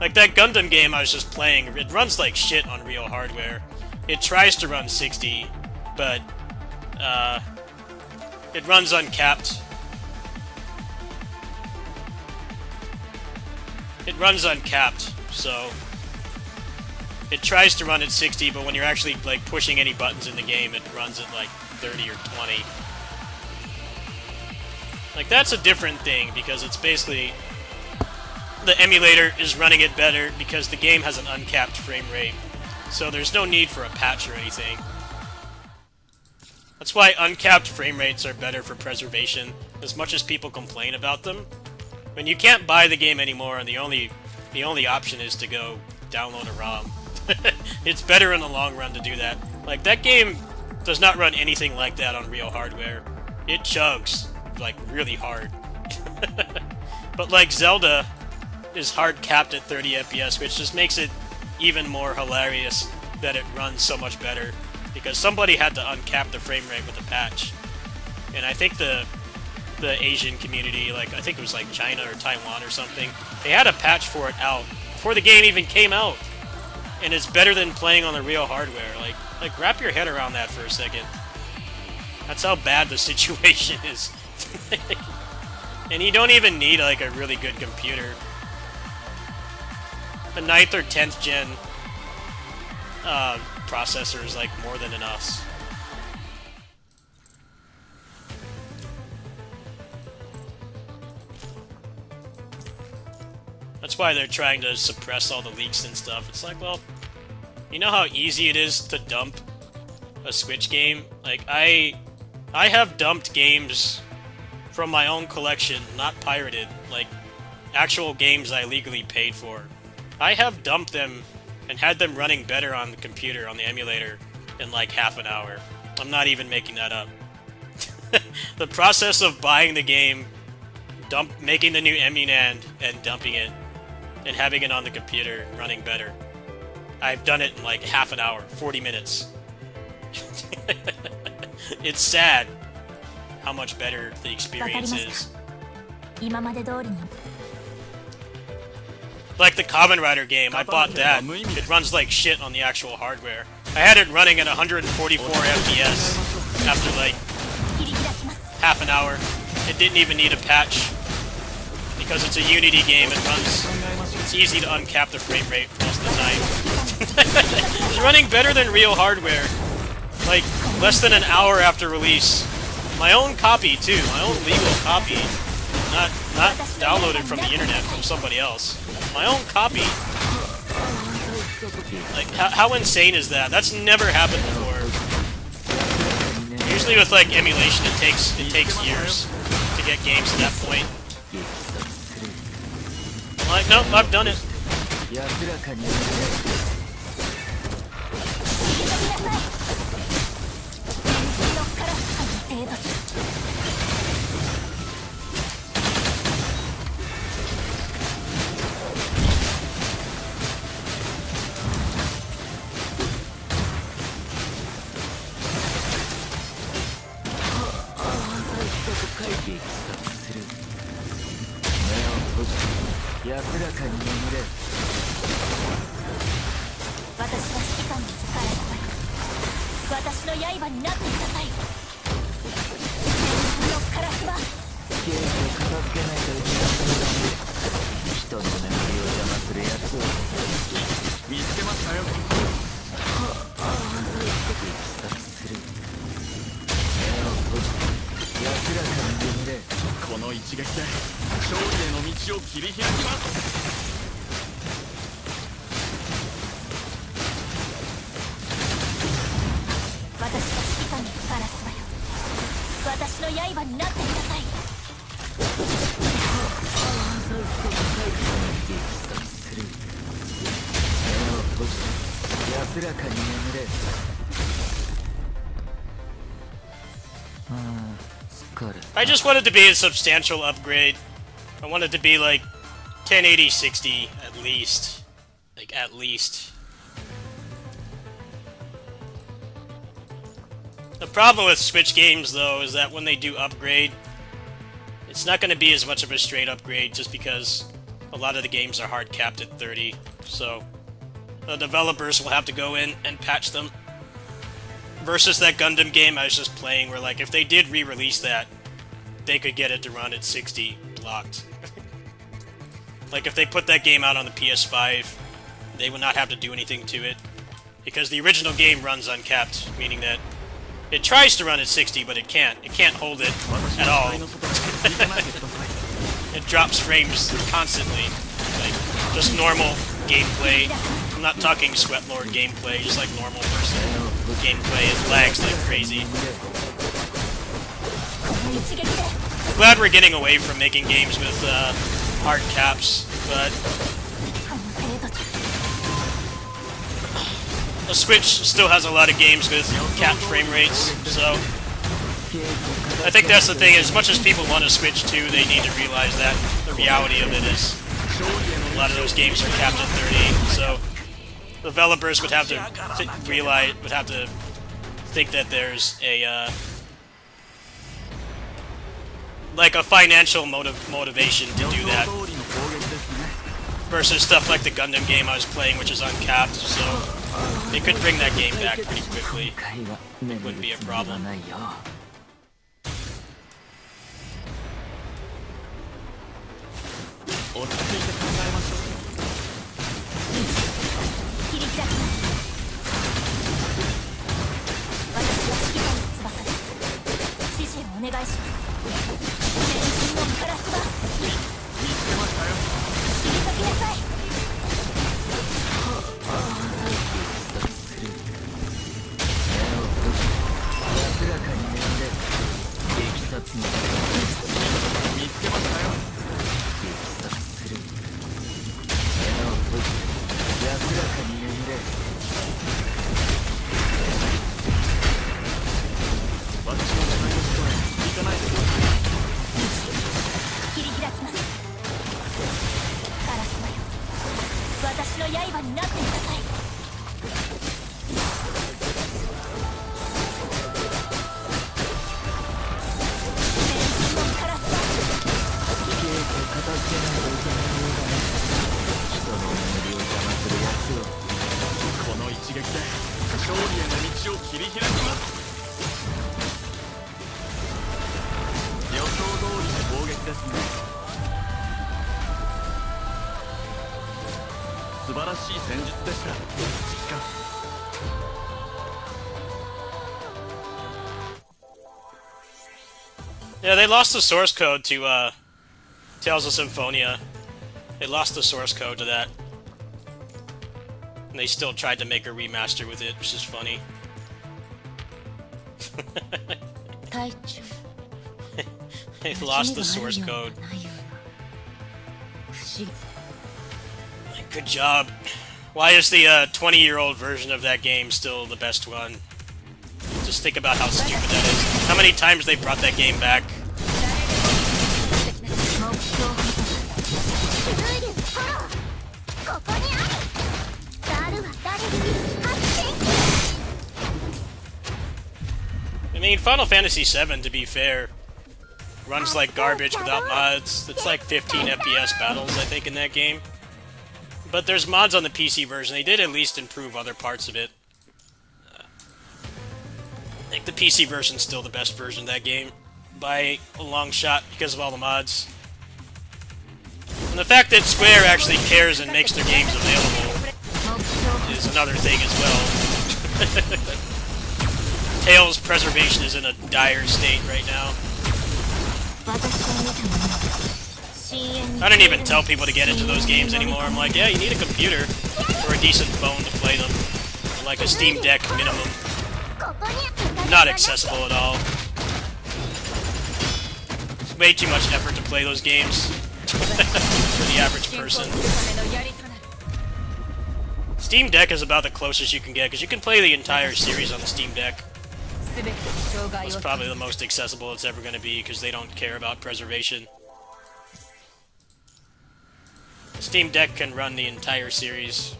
like that Gundam game I was just playing, it runs like shit on real hardware. It tries to run 60, but it runs uncapped. It runs uncapped, so it tries to run at 60, but when you're actually like pushing any buttons in the game, it runs at like 30 or 20. Like, that's a different thing, because it's basically the emulator is running it better because the game has an uncapped frame rate, so there's no need for a patch or anything. That's why uncapped frame rates are better for preservation, as much as people complain about them. When you can't buy the game anymore, and the only option is to go download a ROM. It's better in the long run to do that. Like, that game does not run anything like that on real hardware. It chugs, like, really hard. But, like, Zelda is hard capped at 30 FPS, which just makes it even more hilarious that it runs so much better, because somebody had to uncap the frame rate with a patch. And I think the Asian community, like, I think it was like China or Taiwan or something, they had a patch for it out before the game even came out. And it's better than playing on the real hardware. Like wrap your head around that for a second. That's how bad the situation is. And you don't even need like a really good computer. A 9th or 10th gen processor is like more than enough. That's why they're trying to suppress all the leaks and stuff. It's like, well, you know how easy it is to dump a Switch game? Like, I have dumped games from my own collection, not pirated, like actual games I legally paid for. I have dumped them and had them running better on the computer, on the emulator, in like half an hour. I'm not even making that up. The process of buying the game, making the new emuland, and dumping it, and having it on the computer running better. I've done it in like half an hour, 40 minutes. It's sad how much better the experience is. Like the Kamen Rider game, I bought that. It runs like shit on the actual hardware. I had it running at 144 FPS after like half an hour. It didn't even need a patch. Because it's a Unity game, it's easy to uncap the frame rate most of the time. It's running better than real hardware. Like, less than an hour after release. My own copy, too. My own legal copy. Not downloaded from the internet from somebody else. My own copy. Like, how insane is that? That's never happened before. Usually with, like, emulation, it takes years to get games to that point. like, nope, I've done it. 安らかに眠れ。乗っからあの程度じゃ。激殺する。目を閉じて安らかに眠れ。私は指揮官の力だ。私の刃になってください。乗っからすば。ケーキを片付けないといけない。人の眠りを邪魔するやつを見つけましたよ。激殺する。目を閉じて安らかに眠れ。この一撃で勝利への道を切り開きます。私は指揮官のガラスだよ。私の刃になってください。激殺する。目を閉じて安らかに眠れ。疲れ。 I just wanted to be a substantial upgrade. I wanted to be like 1080 60 at least. Like at least. The problem with Switch games though is that when they do upgrade, it's not going to be as much of a straight upgrade just because a lot of the games are hard capped at 30. So the developers will have to go in and patch them. Versus that Gundam game I was just playing where like if they did re-release that, they could get it to run at 60 blocked. Like if they put that game out on the PS5, they would not have to do anything to it. Because the original game runs uncapped, meaning that it tries to run at 60, but it can't. It can't hold it at all. It drops frames constantly. Like, just normal gameplay. I'm not talking Sweatlord gameplay, just like normal person gameplay. It lags like crazy. Glad we're getting away from making games with hard caps, but the Switch still has a lot of games with capped frame rates, so I think that's the thing. As much as people want to Switch 2, they need to realize that the reality of it is a lot of those games are capped at 30, so developers would have to think that there's a like a financial motivation to do that versus stuff like the Gundam game I was playing, which is uncapped, so they could bring that game back pretty quickly. It wouldn't be a problem. Yeah, they lost the source code to Tales of Symphonia. They lost the source code to that. And they still tried to make a remaster with it, which is funny. They lost the source code. Good job. Why is the 20-year-old version of that game still the best one? Just think about how stupid that is. How many times they brought that game back? 目標ルールフォローここにありザルは誰に発展 I mean, Final Fantasy VII, to be fair, runs like garbage without mods. It's like 15 FPS battles, I think, in that game. But there's mods on the PC version. They did at least improve other parts of it. I think the PC version's still the best version of that game, by a long shot, because of all the mods. And the fact that Square actually cares and makes their games available is another thing as well. Tails' preservation is in a dire state right now. I don't even tell people to get into those games anymore. I'm like, yeah, you need a computer or a decent phone to play them. Or like a Steam Deck minimum. Not accessible at all. It's way too much effort to play those games for the average person. Steam Deck is about the closest you can get, because you can play the entire series on the Steam Deck. It's probably the most accessible it's ever going to be, because they don't care about preservation. Steam Deck can run the entire series.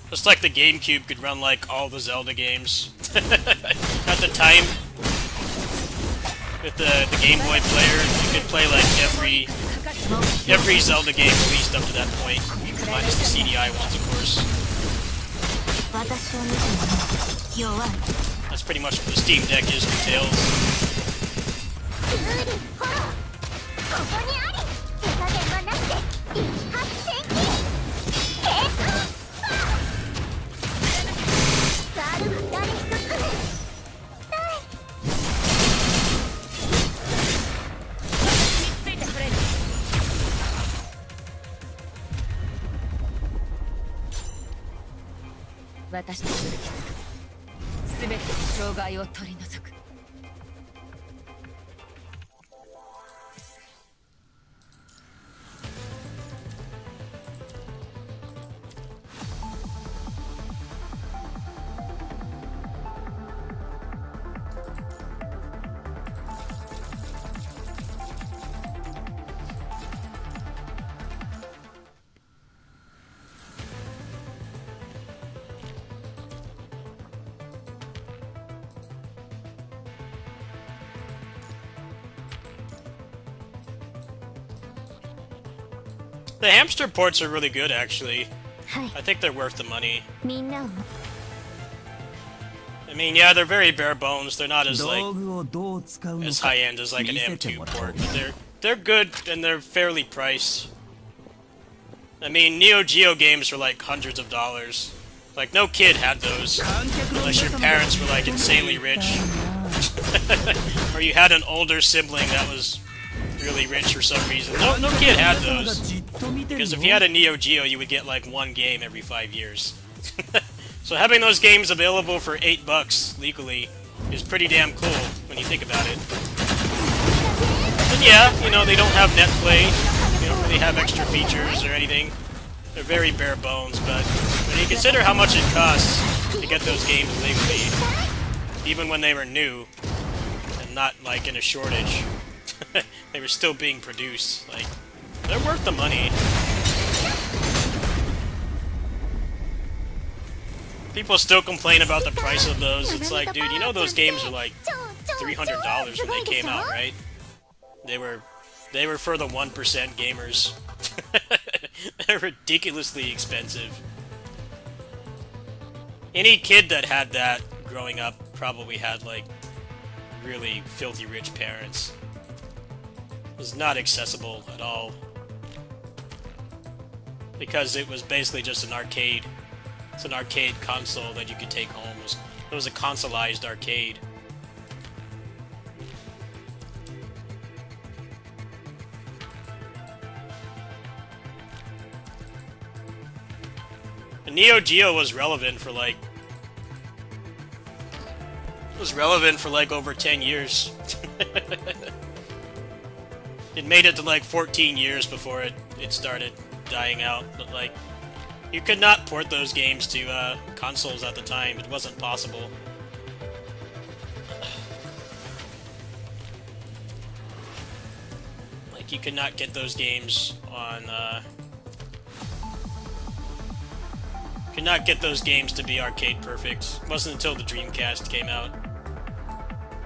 Just like the GameCube could run like all the Zelda games at the time. With the Game Boy player, you could play like every Zelda game released up to that point, minus the CDI ones, of course. That's pretty much what the Steam Deck is for Tails. ルールフォローここにあり手加減はなくて一発戦機計算ザルは誰一つない私の武器つく全ての障害を取り除く The hamster ports are really good, actually. I think they're worth the money. みんなを I mean, yeah, they're very bare bones. They're not as like as high end as like an M2 port, but they're good and they're fairly priced. I mean, Neo Geo games are like hundreds of dollars. Like, no kid had those unless your parents were like insanely rich, or you had an older sibling that was really rich for some reason. No kid had those, because if you had a Neo Geo, you would get like one game every 5 years. So having those games available for $8 legally is pretty damn cool when you think about it. And yeah, you know, they don't have net play, they don't really have extra features or anything. They're very bare bones, but when you consider how much it costs to get those games legally, even when they were new and not like in a shortage, they were still being produced. Like, they're worth the money. People still complain about the price of those. It's like, dude, you know those games are like $300 when they came out, right? They were for the 1% gamers. They're ridiculously expensive. Any kid that had that growing up probably had like really filthy rich parents. It was not accessible at all, because it was basically just an arcade. It's an arcade console that you could take home. It was a consoleized arcade. And Neo Geo was relevant for like... It was relevant for like over 10 years. It made it to like 14 years before it started dying out, but like, you could not port those games to consoles at the time. It wasn't possible. Like, you could not get those games on, could not get those games to be arcade perfect. It wasn't until the Dreamcast came out.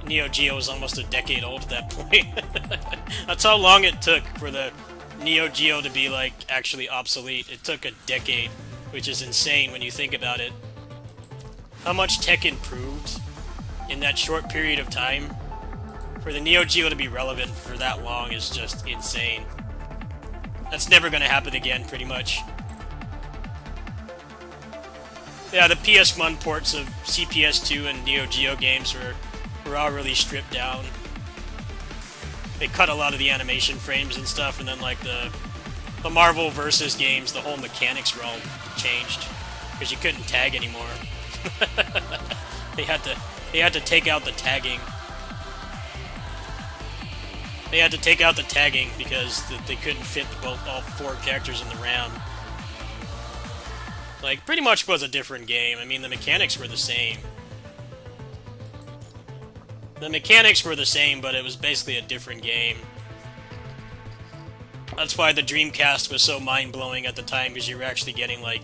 Neo Geo was almost a decade old at that point. That's how long it took for the Neo Geo to be, like, actually obsolete. It took a decade, which is insane when you think about it. How much tech improved in that short period of time for the Neo Geo to be relevant for that long is just insane. That's never gonna happen again, pretty much. Yeah, the PS1 ports of CPS2 and Neo Geo games were all really stripped down. They cut a lot of the animation frames and stuff, and then like the Marvel versus games, the whole mechanics were all changed because you couldn't tag anymore. They had to take out the tagging. They had to take out the tagging because they couldn't fit all 4 characters in the RAM. Like, pretty much was a different game. I mean, the mechanics were the same. The mechanics were the same, but it was basically a different game. That's why the Dreamcast was so mind-blowing at the time, because you were actually getting, like,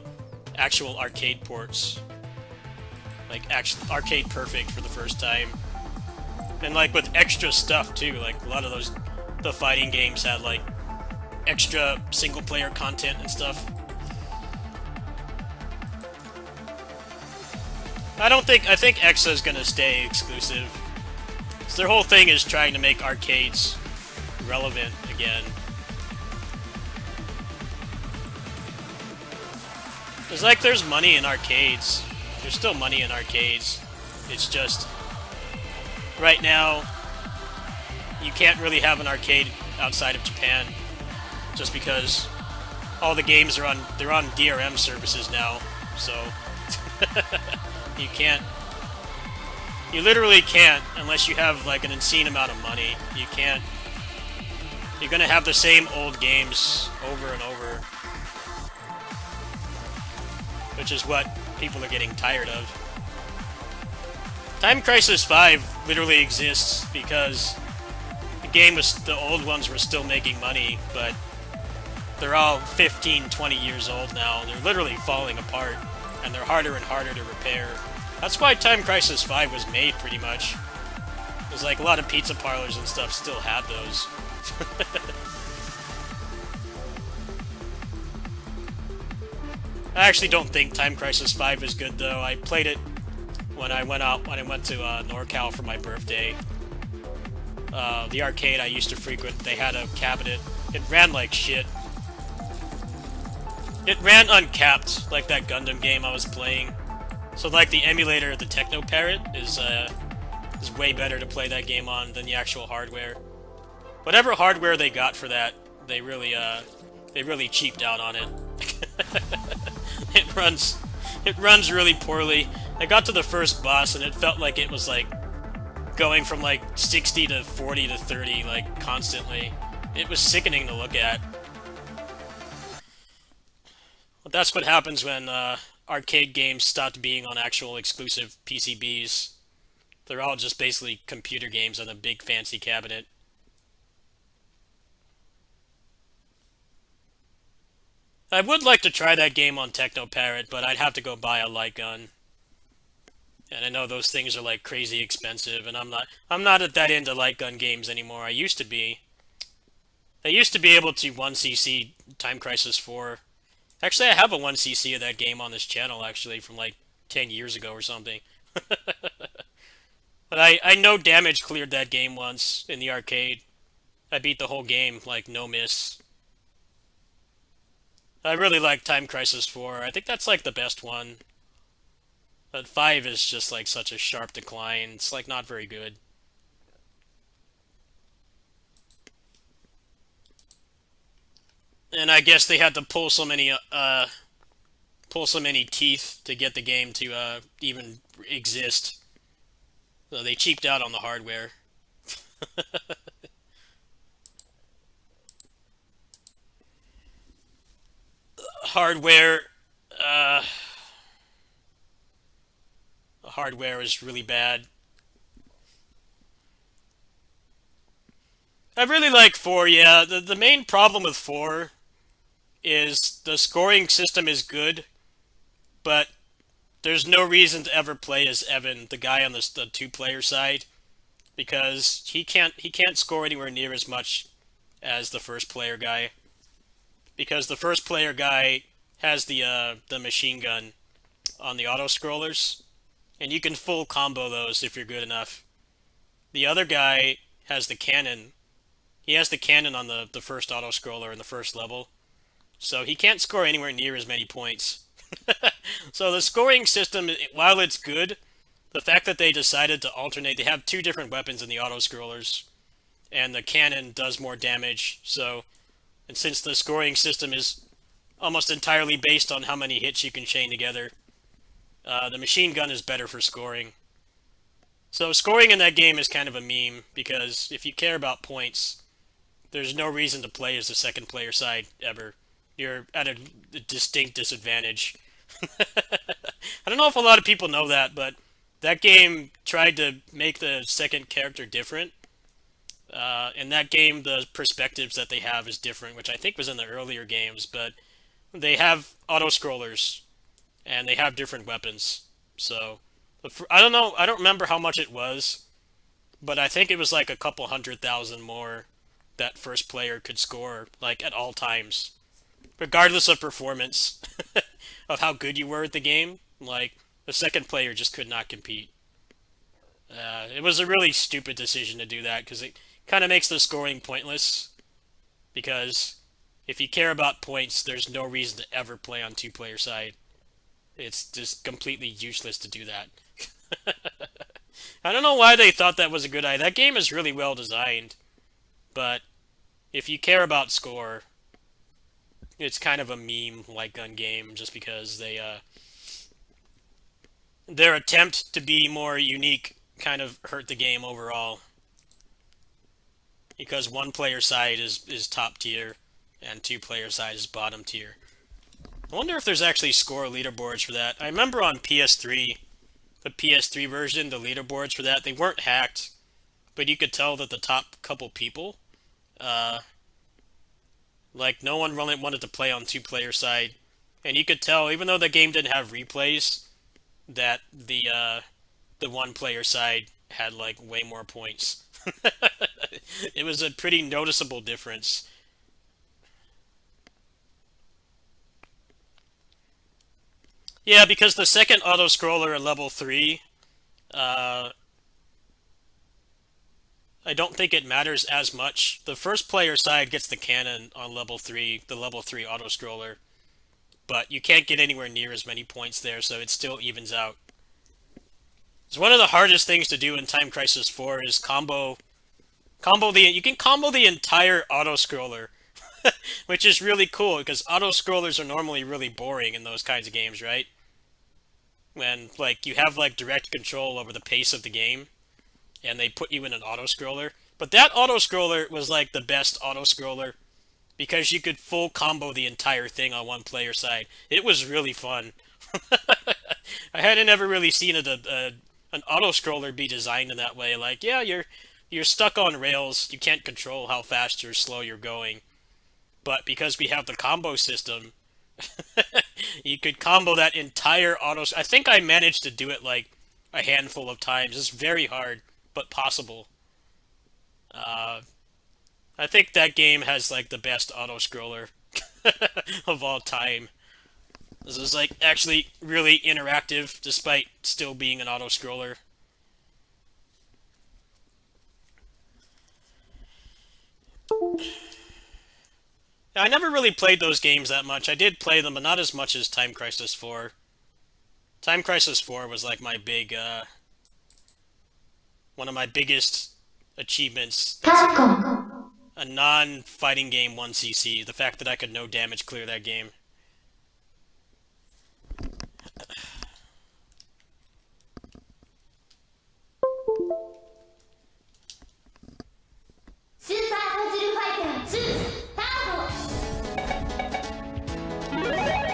actual arcade ports. Like, arcade perfect for the first time. And, like, with extra stuff, too. Like, a lot of the fighting games had, like, extra single-player content and stuff. I think EXA is gonna stay exclusive. So their whole thing is trying to make arcades relevant again. It's like there's money in arcades. There's still money in arcades. It's just, right now, you can't really have an arcade outside of Japan. Just because all the games they're on DRM services now, so you literally can't, unless you have like an insane amount of money. You're gonna have the same old games over and over, which is what people are getting tired of. Time Crisis 5 literally exists because the old ones were still making money, but they're all 15, 20 years old now. They're literally falling apart, and they're harder and harder to repair. That's why Time Crisis 5 was made, pretty much. There's like a lot of pizza parlors and stuff still had those. I actually don't think Time Crisis 5 is good, though. I played it when I went to NorCal for my birthday. The arcade I used to frequent, they had a cabinet. It ran like shit. It ran uncapped, like that Gundam game I was playing. So, like, the emulator, the Techno Parrot, is way better to play that game on than the actual hardware. Whatever hardware they got for that, they really cheaped out on it. It runs really poorly. I got to the first boss, and it felt like it was, like, going from, like, 60 to 40 to 30, like, constantly. It was sickening to look at. But that's what happens when, arcade games stopped being on actual exclusive PCBs. They're all just basically computer games on a big fancy cabinet. I would like to try that game on Techno Parrot, but I'd have to go buy a light gun. And I know those things are like crazy expensive, and I'm not that into light gun games anymore. I used to be. I used to be able to 1cc Time Crisis 4. Actually, I have a 1cc of that game on this channel, actually, from like 10 years ago or something. But I no damage cleared that game once in the arcade. I beat the whole game, like, no miss. I really like Time Crisis 4. I think that's, like, the best one. But 5 is just, like, such a sharp decline. It's, like, not very good. And I guess they had to pull so many teeth to get the game to even exist. So they cheaped out on the hardware. hardware, uh, the hardware is really bad. I really like 4, yeah. The main problem with 4 is the scoring system is good, but there's no reason to ever play as Evan, the guy on the 2-player side, because he can't score anywhere near as much as the first player guy. Because the first player guy has the machine gun on the auto scrollers, and you can full combo those if you're good enough. The other guy has the cannon. He has the cannon on the first auto scroller in the first level, so he can't score anywhere near as many points. So the scoring system, while it's good, the fact that they decided to alternate, they have 2 different weapons in the auto scrollers, and the cannon does more damage. So, and since the scoring system is almost entirely based on how many hits you can chain together, the machine gun is better for scoring. So scoring in that game is kind of a meme, because if you care about points, there's no reason to play as the second player side ever. You're at a distinct disadvantage. I don't know if a lot of people know that, but that game tried to make the second character different. In that game, the perspectives that they have is different, which I think was in the earlier games, but they have auto-scrollers, and they have different weapons. So, I don't know, I don't remember how much it was, but I think it was like a couple 100,000 more that first player could score, like, at all times. Regardless of performance, of how good you were at the game, like, the second player just could not compete. It was a really stupid decision to do that, because it kind of makes the scoring pointless. Because if you care about points, there's no reason to ever play on 2-player side. It's just completely useless to do that. I don't know why they thought that was a good idea. That game is really well designed, but if you care about score, it's kind of a meme light gun game, just because their attempt to be more unique kind of hurt the game overall. Because 1-player side is top tier, and 2-player side is bottom tier. I wonder if there's actually score leaderboards for that. I remember on PS3, the PS3 version, the leaderboards for that, they weren't hacked, but you could tell that the top couple people, like, no one really wanted to play on 2-player side. And you could tell, even though the game didn't have replays, that the 1-player side had, like, way more points. It was a pretty noticeable difference. Yeah, because the second auto-scroller at level 3, I don't think it matters as much. The first player side gets the cannon on level 3, the level 3 auto-scroller, but you can't get anywhere near as many points there, so it still evens out. It's one of the hardest things to do in Time Crisis 4 is you can combo the entire auto-scroller, which is really cool, because auto-scrollers are normally really boring in those kinds of games, right? When, like, you have, like, direct control over the pace of the game, and they put you in an auto-scroller. But that auto-scroller was, like, the best auto-scroller, because you could full combo the entire thing on 1-player side. It was really fun. I hadn't ever really seen an auto-scroller be designed in that way. Like, yeah, you're stuck on rails, you can't control how fast or slow you're going. But because we have the combo system, you could combo that entire auto... I think I managed to do it, like, a handful of times. It's very hard, but possible. I think that game has, like, the best auto-scroller of all time. This is, like, actually really interactive, despite still being an auto-scroller. I never really played those games that much. I did play them, but not as much as Time Crisis 4. Time Crisis 4 was like my big, one of my biggest achievements. A non-fighting game 1cc. The fact that I could no damage clear that game.スーパーパズルファイター2ターボ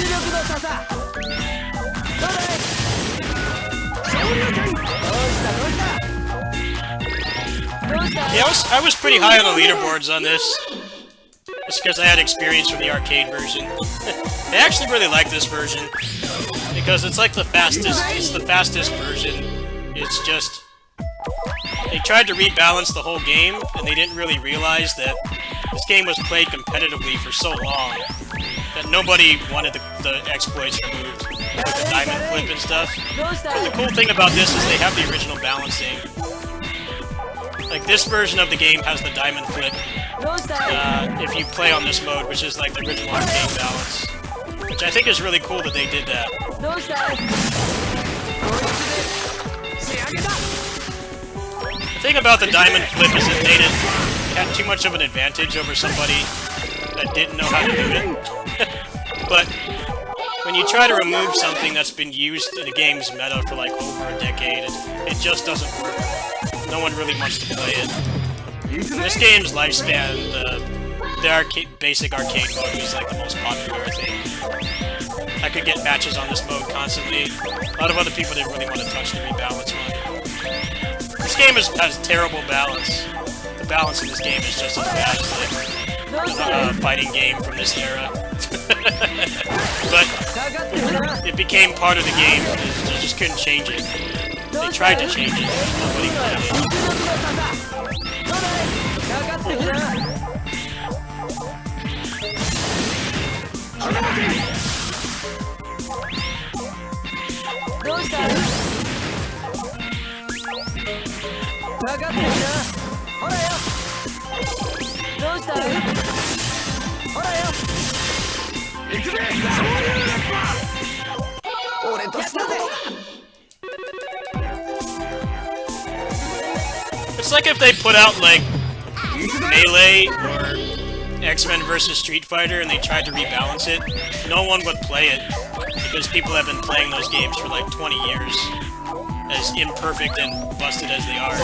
力の差さ。どうだい。Yeah, I was pretty high on the leaderboards on this. Just because I had experience from the arcade version. I actually really like this version because it's like the fastest. It's the fastest version. It's just they tried to rebalance the whole game, and they didn't really realize that this game was played competitively for so long that nobody wanted the exploits removed, like the diamond flip and stuff. But the cool thing about this is they have the original balancing. Like, this version of the game has the diamond flip if you play on this mode, which is like the original arcade balance. Which I think is really cool that they did that. The thing about the diamond flip is it made it had too much of an advantage over somebody that didn't know how to do it. But when you try to remove something that's been used in the game's meta for like over a decade, it just doesn't work. No one really wants to play it. In this game's lifespan, the basic arcade mode was like the most popular, I think. I could get matches on this mode constantly. A lot of other people didn't really want to touch the rebalance one. This game has terrible balance. The balance in this game is just as bad as the fighting game from this era. But it became part of the game. You just couldn't change it. They tried to change it. Nobody played it. It's like if they put out, like, Melee or X-Men vs. Street Fighter and they tried to rebalance it, no one would play it, because people have been playing those games for like 20 years, as imperfect and busted as they are.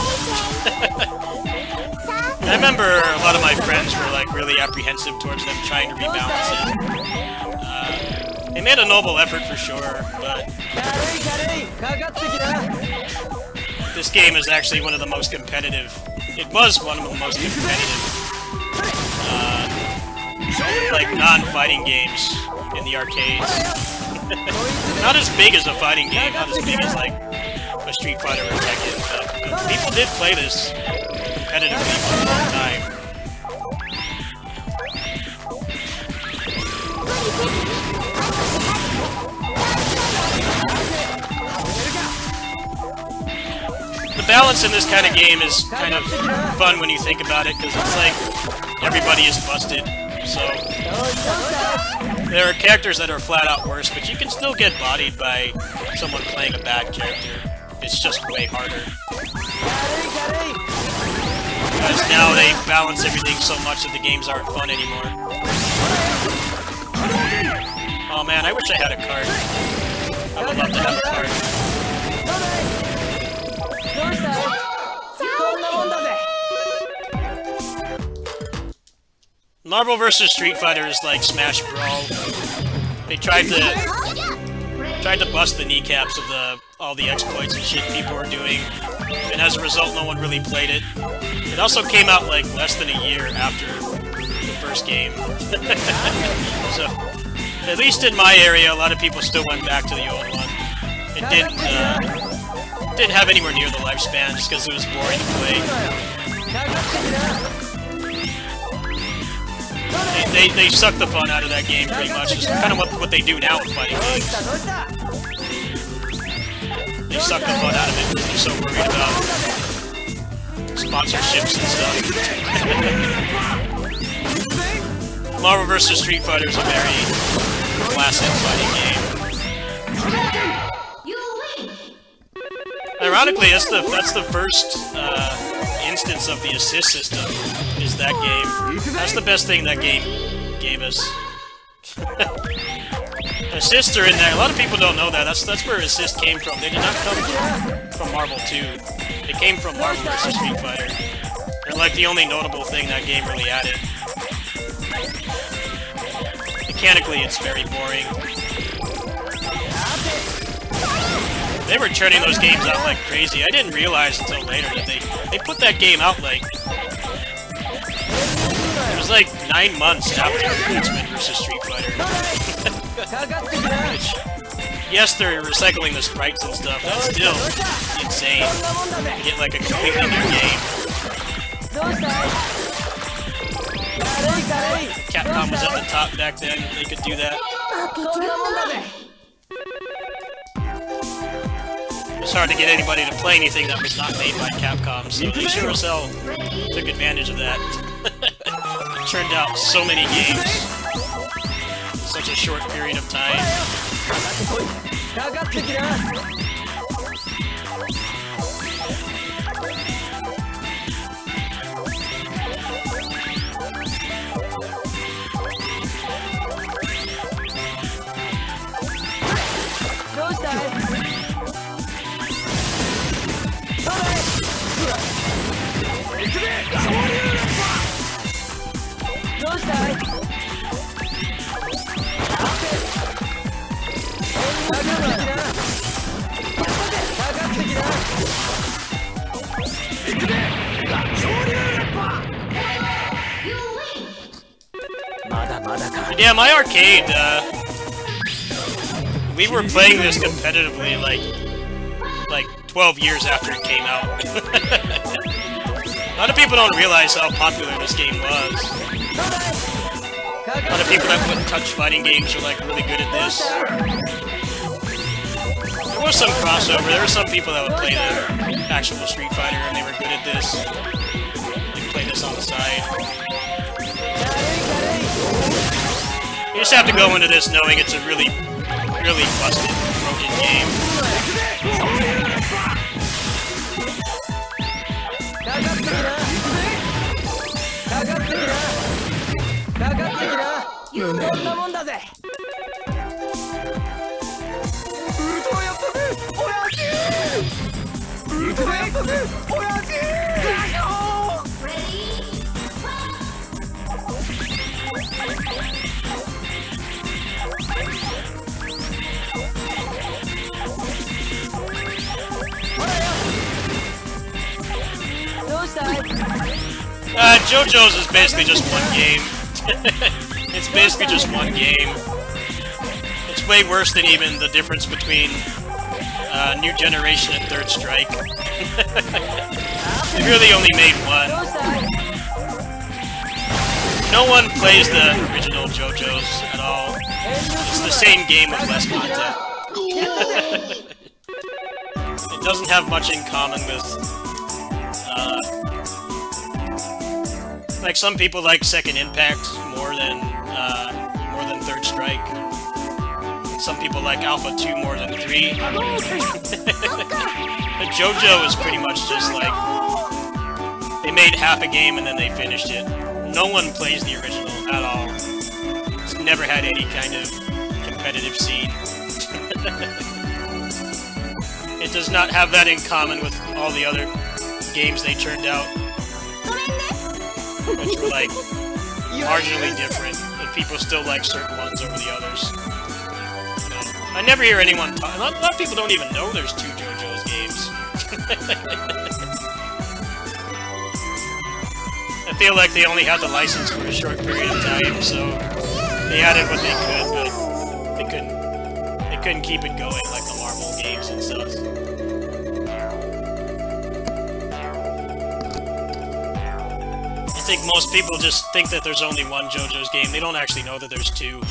I remember a lot of my friends were like really apprehensive towards them trying to rebalance it. They made a noble effort for sure, but this game is actually one of the most competitive. It was one of the most competitive, like non-fighting games in the arcades. Not as big as a fighting game, not as big as like a Street Fighter or Tekken, but people did play this competitively for a long time. The balance in this kind of game is kind of fun when you think about it, because it's like everybody is busted, so there are characters that are flat out worse, but you can still get bodied by someone playing a bad character. It's just way harder. Because now they balance everything so much that the games aren't fun anymore. Oh man, I wish I had a card. I would love to have a card. Marvel vs. Street Fighter is like Smash Brawl. They tried to bust the kneecaps of all the exploits and shit people were doing, and as a result, no one really played it. It also came out like less than a year after the first game. So, at least in my area, a lot of people still went back to the old one. It didn't have anywhere near the lifespan just because it was boring to play. They suck the fun out of that game pretty much. It's kind of what they do now with fighting games. They suck the fun out of it because they're so worried about sponsorships and stuff. Marvel vs. Street Fighter is a very classic fighting game. Ironically, that's the first instance of the assist system, is that game. That's the best thing that game gave us. Assists are in there. A lot of people don't know that. That's where assist came from. They did not come from Marvel 2. It came from Marvel vs. Street Fighter. They're like the only notable thing that game really added. Mechanically, it's very boring. They were churning those games out like crazy. I didn't realize until later that they put that game out like... It was like 9 months after X-Men vs. Street Fighter. Which, yes, they're recycling the sprites and stuff. That's still insane to get like a completely new game. Capcom was at the top back then. They could do that. It's hard to get anybody to play anything that was not made by Capcom, so they sure as hell took advantage of that. It turned out so many games in such a short period of time. Yeah, my arcade, we were playing this competitively like 12 years after it came out. A lot of people don't realize how popular this game was. A lot of people that wouldn't touch fighting games are like really good at this. There was some crossover. There were some people that would play the actual Street Fighter and they were good at this. They could play this on the side. You just have to go into this knowing it's a really, really busted, broken game. JoJo's is basically just one game. It's basically just one game. It's way worse than even the difference between New Generation and Third Strike. They really only made one. No one plays the original JoJo's at all. It's the same game with less content. It doesn't have much in common with... like, some people like Second Impact more than Third Strike. Some people like Alpha 2 more than 3. But JoJo is pretty much just like... they made half a game and then they finished it. No one plays the original at all. It's never had any kind of competitive scene. It does not have that in common with all the other games they turned out. Which were, like, marginally different, but people still like certain ones over the others. You know, I never hear anyone talk. A lot of people don't even know there's 2 JoJo's games. I feel like they only had the license for a short period of time, so they added what they could, but they couldn't keep it going like the Marvel games and stuff. I think most people just think that there's only one JoJo's game. They don't actually know that there's 2.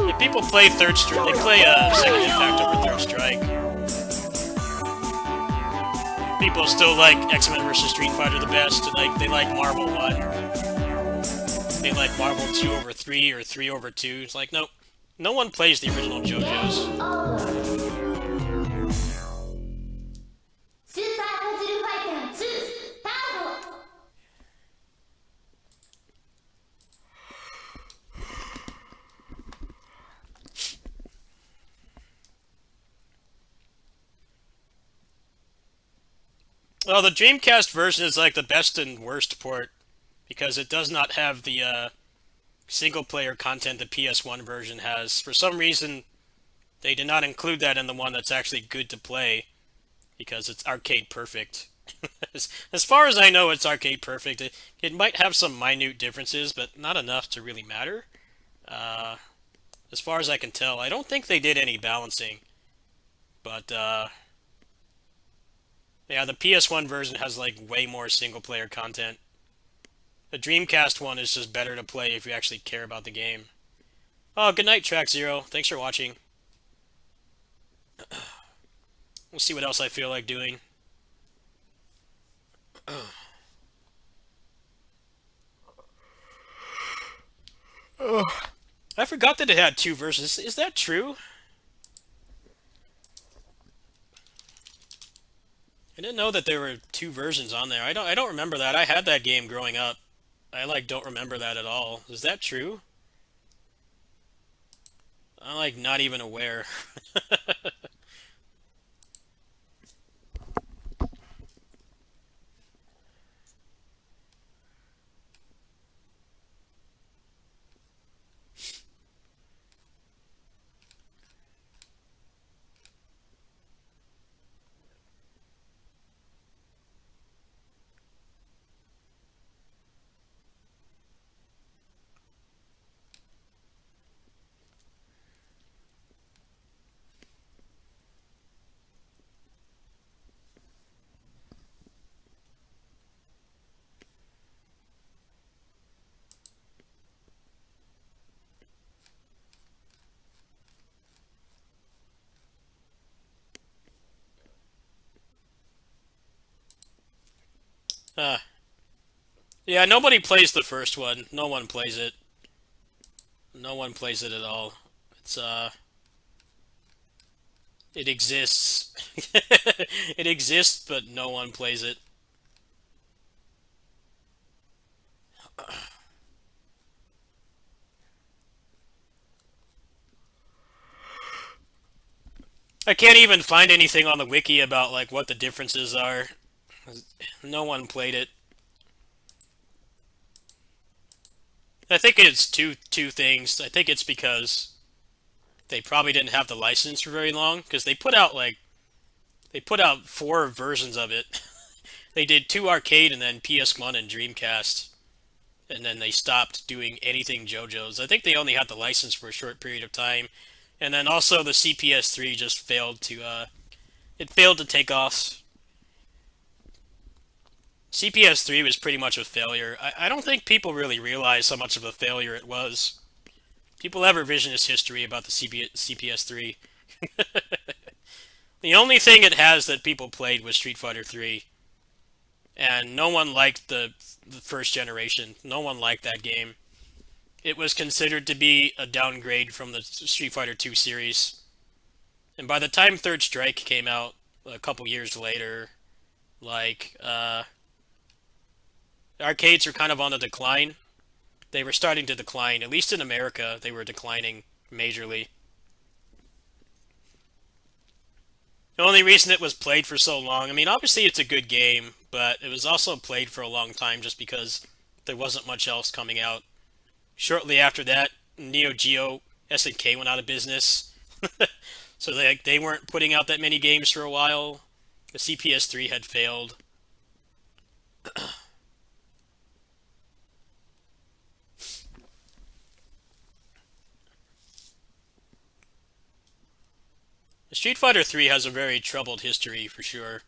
If people play Third Strike, they play Second Impact over Third Strike. People still like X-Men vs. Street Fighter the best. They like Marvel 1. They like Marvel 2 over 3 or 3 over 2. It's like, nope. No one plays the original JoJo's. Well, the Dreamcast version is like the best and worst port because it does not have the single-player content the PS1 version has. For some reason, they did not include that in the one that's actually good to play, because it's arcade perfect. As far as I know, it's arcade perfect. It might have some minute differences, but not enough to really matter. As far as I can tell, I don't think they did any balancing. But, yeah, the PS1 version has, like, way more single-player content. The Dreamcast one is just better to play if you actually care about the game. Oh, good night, Track Zero. Thanks for watching. We'll see what else I feel like doing. I forgot that it had 2 versions. Is that true? I didn't know that there were 2 versions on there. I don't remember that. I had that game growing up. I like don't remember that at all. Is that true? I'm like not even aware. uh, yeah, nobody plays the first one. No one plays it. No one plays it at all. It's it exists. It exists, but no one plays it. I can't even find anything on the wiki about like what the differences are. No one played it. I think it's two things. I think it's because they probably didn't have the license for very long because they put out 4 versions of it. They did 2 arcade and then PS1 and Dreamcast, and then they stopped doing anything JoJo's. I think they only had the license for a short period of time, and then also the CPS3 just failed to it failed to take off. CPS3 was pretty much a failure. I don't think people really realize how much of a failure it was. People have revisionist history about the CPS3. The only thing it has that people played was Street Fighter 3. And no one liked the first generation. No one liked that game. It was considered to be a downgrade from the Street Fighter 2 series. And by the time Third Strike came out a couple years later, like, arcades were kind of on the decline. They were starting to decline. At least in America, they were declining majorly. The only reason it was played for so long, I mean, obviously it's a good game, but it was also played for a long time just because there wasn't much else coming out. Shortly after that, Neo Geo SNK went out of business. So they weren't putting out that many games for a while. The CPS3 had failed. Street Fighter 3 has a very troubled history for sure.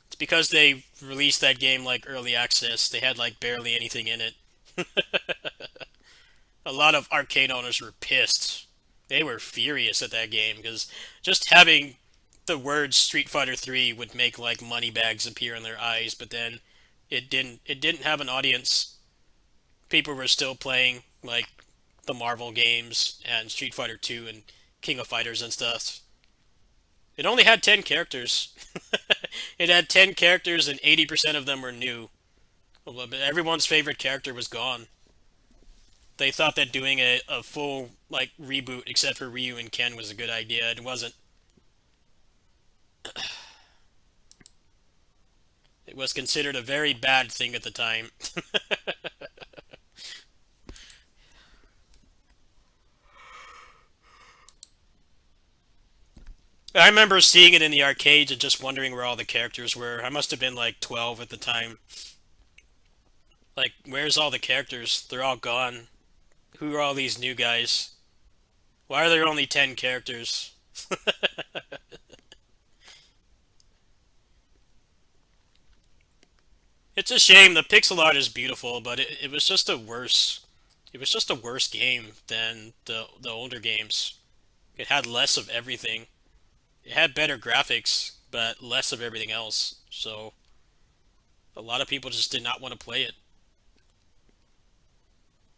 It's because they released that game like early access. They had like barely anything in it. A lot of arcade owners were pissed. They were furious at that game because just having the word Street Fighter 3 would make like money bags appear in their eyes, but then it didn't have an audience. People were still playing like the Marvel games and Street Fighter 2 and King of Fighters and stuff. It only had 10 characters. It had 10 characters and 80% of them were new. Everyone's favorite character was gone. They thought that doing a full like reboot except for Ryu and Ken was a good idea. It wasn't. It was considered a very bad thing at the time. I remember seeing it in the arcades and just wondering where all the characters were. I must have been like 12 at the time. Like, where's all the characters? They're all gone. Who are all these new guys? Why are there only 10 characters? It's a shame. The pixel art is beautiful, but it was just a worse. It was just a worse game than the older games. It had less of everything. It had better graphics, but less of everything else. So a lot of people just did not want to play it.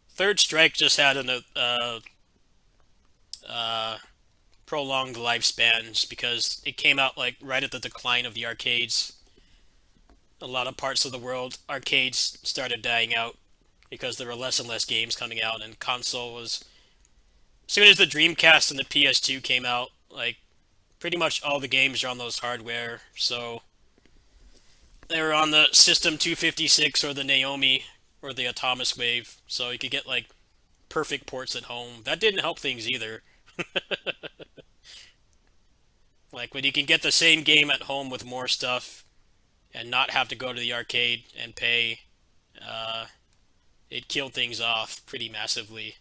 Third Strike just had an prolonged lifespans because it came out like right at the decline of the arcades. A lot of parts of the world, arcades started dying out because there were less and less games coming out, and console was. As soon as the Dreamcast and the PS2 came out, like pretty much all the games are on those hardware, so they were on the System 256 or the Naomi or the Atomic Wave, so you could get like perfect ports at home. That didn't help things either. Like when you can get the same game at home with more stuff and not have to go to the arcade and pay, it killed things off pretty massively.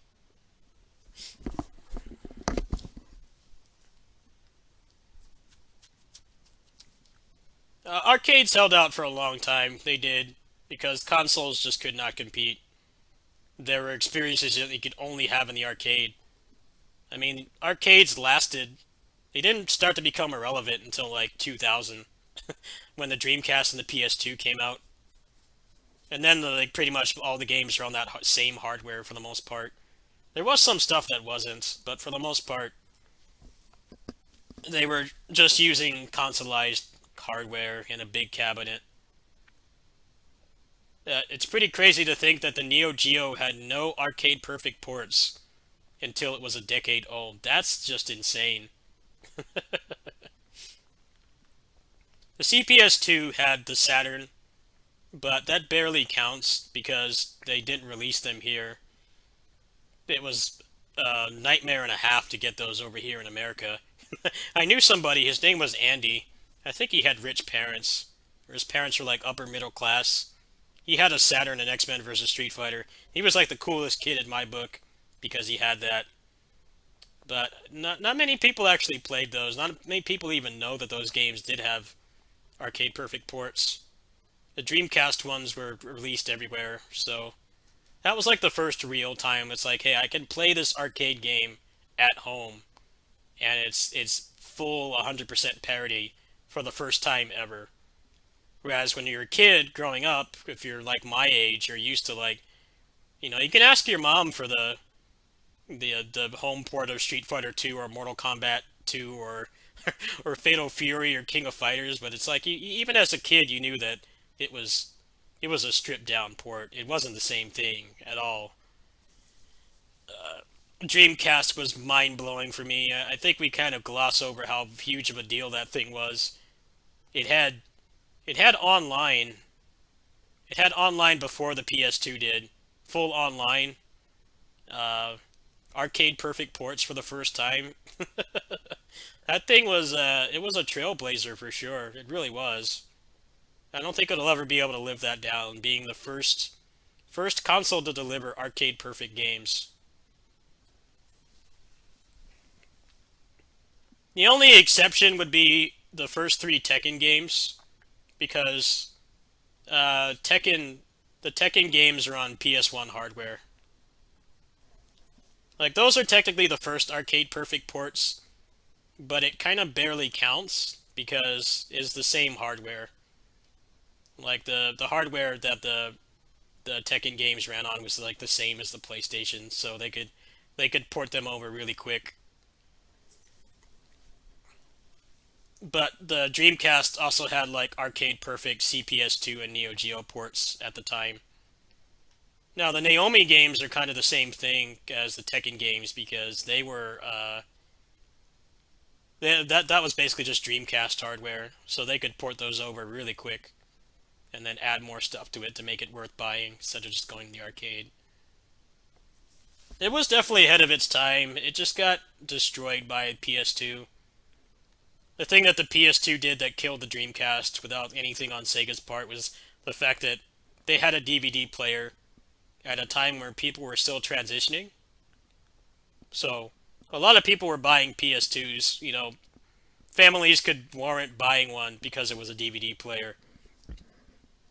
Arcades held out for a long time. They did, because consoles just could not compete. There were experiences that you could only have in the arcade. I mean, arcades lasted. They didn't start to become irrelevant until like 2000, when the Dreamcast and the PS2 came out. And then like pretty much all the games are on that same hardware for the most part. There was some stuff that wasn't, but for the most part, they were just using consoleized hardware in a big cabinet. It's pretty crazy to think that the Neo Geo had no arcade perfect ports until it was a decade old. That's just insane. The CPS2 had the Saturn, but that barely counts because they didn't release them here. It was a nightmare and a half to get those over here in America. I knew somebody, his name was Andy. I think he had rich parents, or his parents were like upper middle class. He had a Saturn and X-Men versus Street Fighter. He was like the coolest kid in my book because he had that. But not many people actually played those. Not many people even know that those games did have arcade perfect ports. The Dreamcast ones were released everywhere, so that was like the first real time it's like, hey, I can play this arcade game at home, and it's full 100% parity for the first time ever. Whereas when you're a kid growing up, if you're like my age, you're used to like, you can ask your mom for the home port of Street Fighter 2 or Mortal Kombat 2 or or Fatal Fury or King of Fighters, but it's like even as a kid you knew that it was a stripped down port. It wasn't the same thing at all. Dreamcast was mind blowing for me. I think we kind of gloss over how huge of a deal that thing was. It had it had online. It had online before the PS2 did. Full online. Arcade perfect ports for the first time. That thing was it was a trailblazer for sure. It really was. I don't think it'll ever be able to live that down, being the first console to deliver arcade perfect games. The only exception would be the first three Tekken games, because the Tekken games are on PS1 hardware. Like those are technically the first arcade perfect ports, but it kind of barely counts because it's the same hardware. Like the hardware that the Tekken games ran on was like the same as the PlayStation, so they could port them over really quick. But the Dreamcast also had like arcade perfect CPS2 and Neo Geo ports at the time. Now the Naomi games are kind of the same thing as the Tekken games because they were that was basically just Dreamcast hardware, so they could port those over really quick and then add more stuff to it to make it worth buying instead of just going to the arcade. It was definitely ahead of its time. It just got destroyed by PS2. The thing that the PS2 did that killed the Dreamcast without anything on Sega's part was the fact that they had a DVD player at a time where people were still transitioning. So, a lot of people were buying PS2s, you know, families could warrant buying one because it was a DVD player.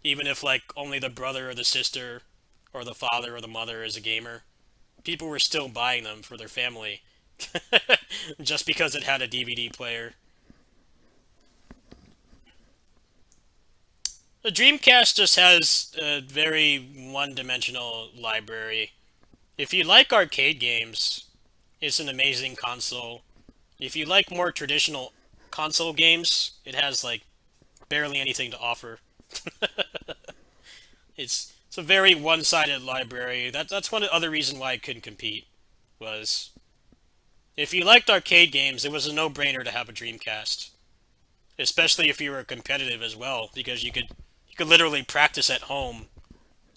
Even if, like, only the brother or the sister or the father or the mother is a gamer, people were still buying them for their family just because it had a DVD player. The Dreamcast just has a very one-dimensional library. If you like arcade games, it's an amazing console. If you like more traditional console games, it has, like, barely anything to offer. It's a very one-sided library. That's one other reason why I couldn't compete, was if you liked arcade games, it was a no-brainer to have a Dreamcast. Especially if you were competitive as well, because you could literally practice at home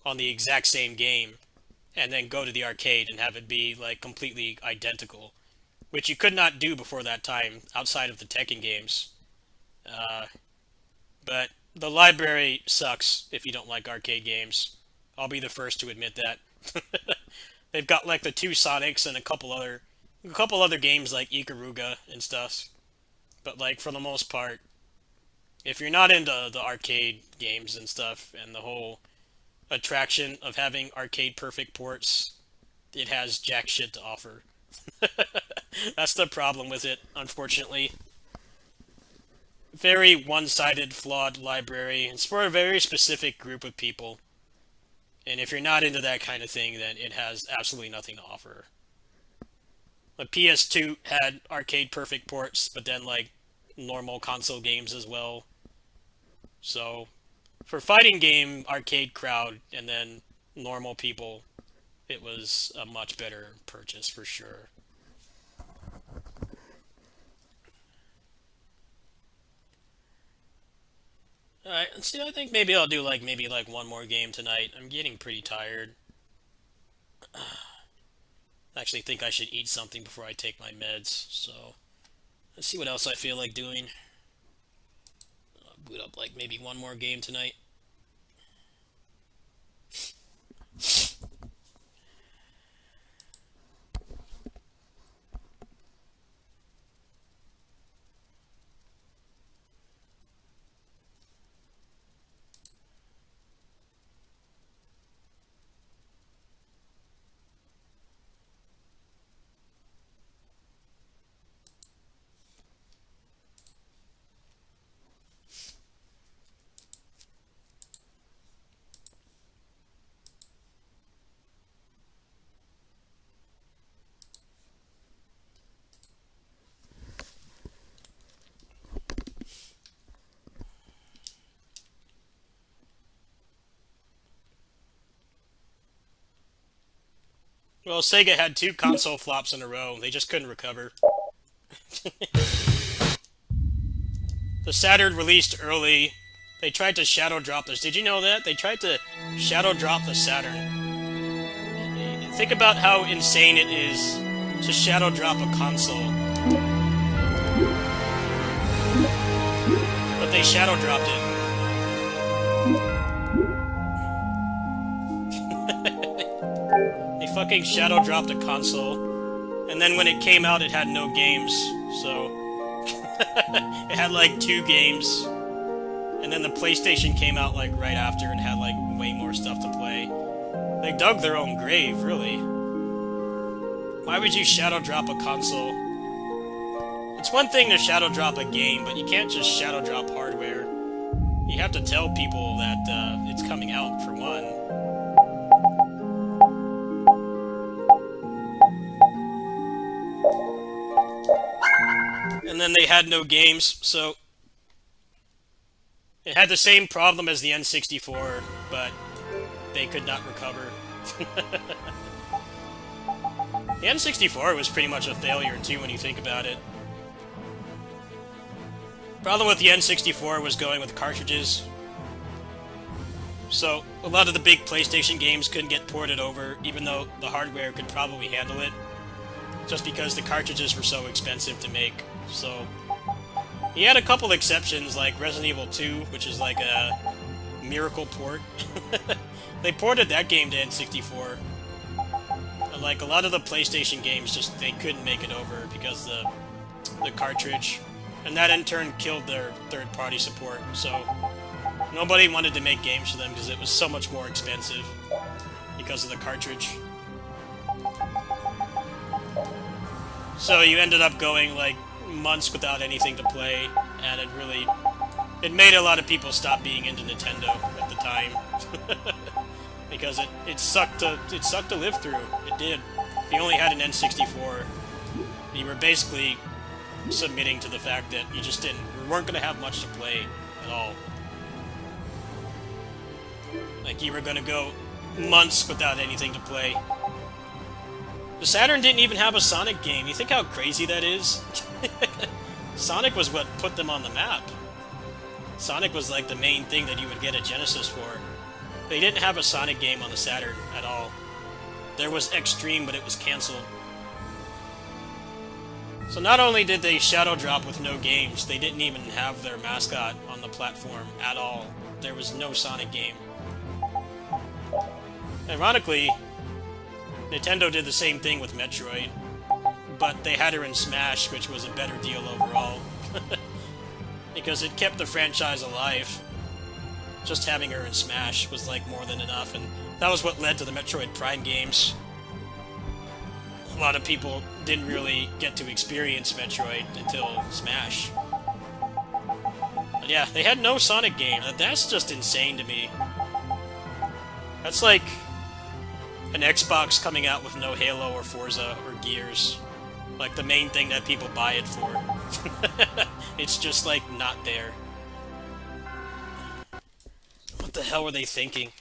on the exact same game and then go to the arcade and have it be, like, completely identical, which you could not do before that time outside of the Tekken games. But the library sucks if you don't like arcade games. I'll be the first to admit that. They've got, like, the 2 Sonics and a couple other games like Ikaruga and stuff. But, like, for the most part, if you're not into the arcade games and stuff and the whole attraction of having arcade perfect ports, it has jack shit to offer. That's the problem with it, unfortunately. Very one-sided, flawed library. It's for a very specific group of people. And if you're not into that kind of thing, then it has absolutely nothing to offer. The PS2 had arcade perfect ports, but then, like, normal console games as well. So, for fighting game arcade crowd and then normal people, it was a much better purchase for sure. Alright, let's see, I think maybe I'll do maybe one more game tonight. I'm getting pretty tired. I actually think I should eat something before I take my meds, so let's see what else I feel like doing. I'll boot up maybe one more game tonight. Well, Sega had 2 console flops in a row. They just couldn't recover. The Saturn released early. They tried to shadow drop this. Did you know that? They tried to shadow drop the Saturn. Think about how insane it is to shadow drop a console. But they shadow dropped it. They fucking shadow dropped a console, and then when it came out it had no games, so it had 2 games, and then the PlayStation came out right after and had way more stuff to play. They dug their own grave, really. Why would you shadow drop a console? It's one thing to shadow drop a game, but you can't just shadow drop hardware. You have to tell people that it's coming out, for one. And then they had no games, so it had the same problem as the N64, but they could not recover. The N64 was pretty much a failure too when you think about it. Problem with the N64 was going with cartridges. So a lot of the big PlayStation games couldn't get ported over, even though the hardware could probably handle it, just because the cartridges were so expensive to make. So He had a couple exceptions, like Resident Evil 2, which is like a miracle port. They ported that game to N64. And like a lot of the PlayStation games, just they couldn't make it over because the cartridge, and that in turn killed their third-party support. So nobody wanted to make games for them because it was so much more expensive because of the cartridge. So you ended up going like months without anything to play, and it made a lot of people stop being into Nintendo at the time. Because it sucked to live through. It did. If you only had an N64, you were basically submitting to the fact that you weren't going to have much to play at all. Like, you were going to go months without anything to play. The Saturn didn't even have a Sonic game. You think how crazy that is? Sonic was what put them on the map. Sonic was like the main thing that you would get a Genesis for. They didn't have a Sonic game on the Saturn at all. There was Extreme, but it was cancelled. So not only did they shadow drop with no games, they didn't even have their mascot on the platform at all. There was no Sonic game. Ironically, Nintendo did the same thing with Metroid, but they had her in Smash, which was a better deal overall. Because it kept the franchise alive. Just having her in Smash was like more than enough, and that was what led to the Metroid Prime games. A lot of people didn't really get to experience Metroid until Smash. But yeah, they had no Sonic game. That's just insane to me. That's like an Xbox coming out with no Halo or Forza or Gears. Like the main thing that people buy it for. It's just like not there. What the hell were they thinking?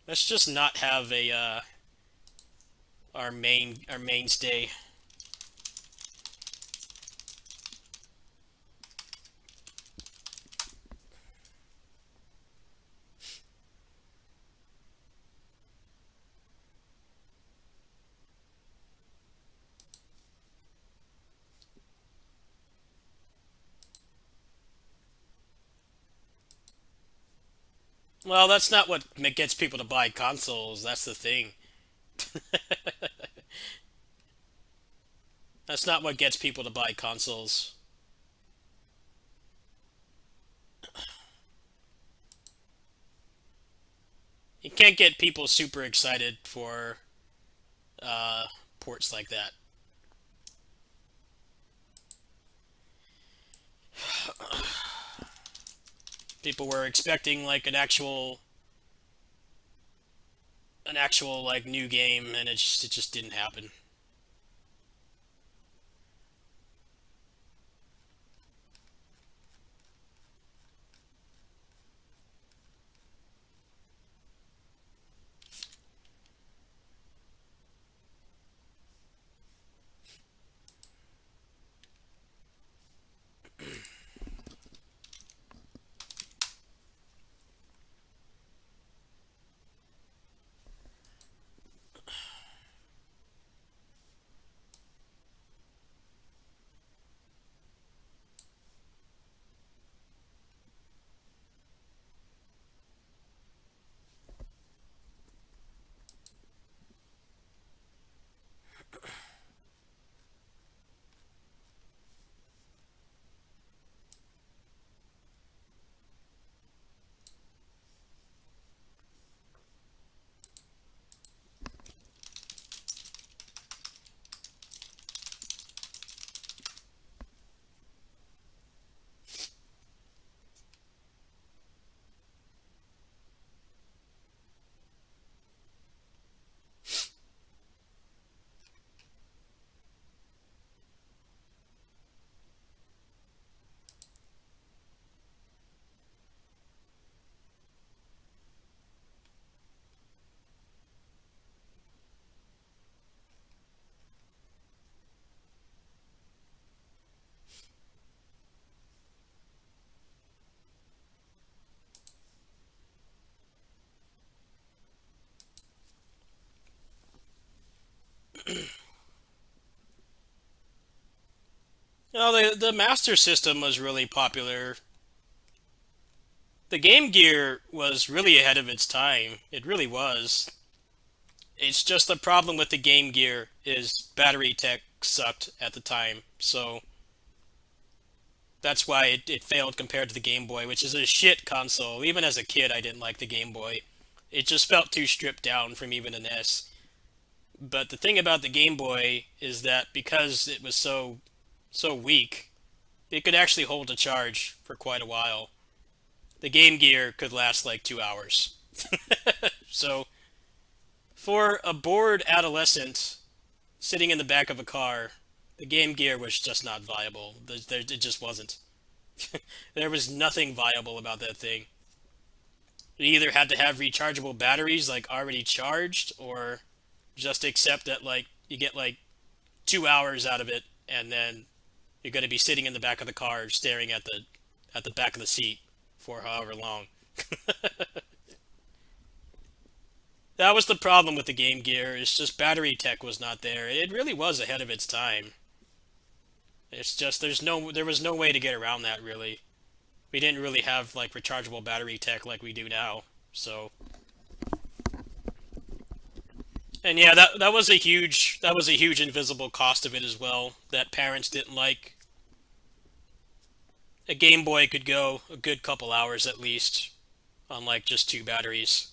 Let's just not have a our mainstay. Well, that's not what gets people to buy consoles, that's the thing. That's not what gets people to buy consoles. You can't get people super excited for ports like that. People were expecting like an actual like new game, and it just didn't happen. No, the Master System was really popular. The Game Gear was really ahead of its time. It really was. It's just the problem with the Game Gear is battery tech sucked at the time. So that's why it failed compared to the Game Boy, which is a shit console. Even as a kid, I didn't like the Game Boy. It just felt too stripped down from even an S. But the thing about the Game Boy is that because it was so weak, it could actually hold a charge for quite a while. The Game Gear could last like 2 hours. So, for a bored adolescent sitting in the back of a car, the Game Gear was just not viable. It just wasn't. There was nothing viable about that thing. You either had to have rechargeable batteries, like already charged, or just accept that, like, you get like 2 hours out of it, and then you're going to be sitting in the back of the car staring at the back of the seat for however long. That was the problem with the Game Gear. It's just battery tech was not there. It really was ahead of its time. It's just there was no way to get around that really. We didn't really have like rechargeable battery tech like we do now. So, and yeah, that was a huge invisible cost of it as well that parents didn't like. A Game Boy could go a good couple hours at least on like just two batteries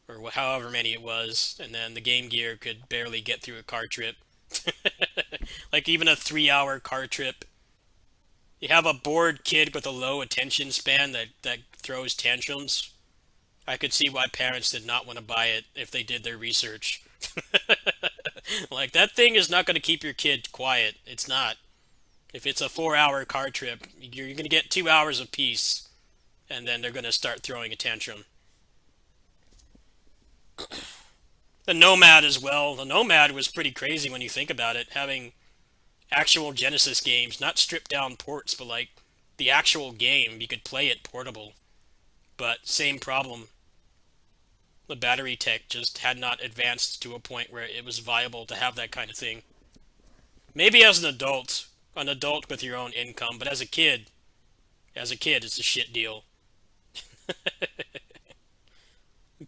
or however many it was, and then the Game Gear could barely get through a car trip. Like even a 3 hour car trip. You have a bored kid with a low attention span that throws tantrums. I could see why parents did not want to buy it if they did their research. Like, that thing is not going to keep your kid quiet. It's not. If it's a 4 hour car trip, you're going to get 2 hours of peace, and then they're going to start throwing a tantrum. The Nomad as well. The Nomad was pretty crazy when you think about it, having actual Genesis games, not stripped down ports, but like the actual game. You could play it portable. But same problem. The battery tech just had not advanced to a point where it was viable to have that kind of thing. Maybe as an adult with your own income, but as a kid, it's a shit deal.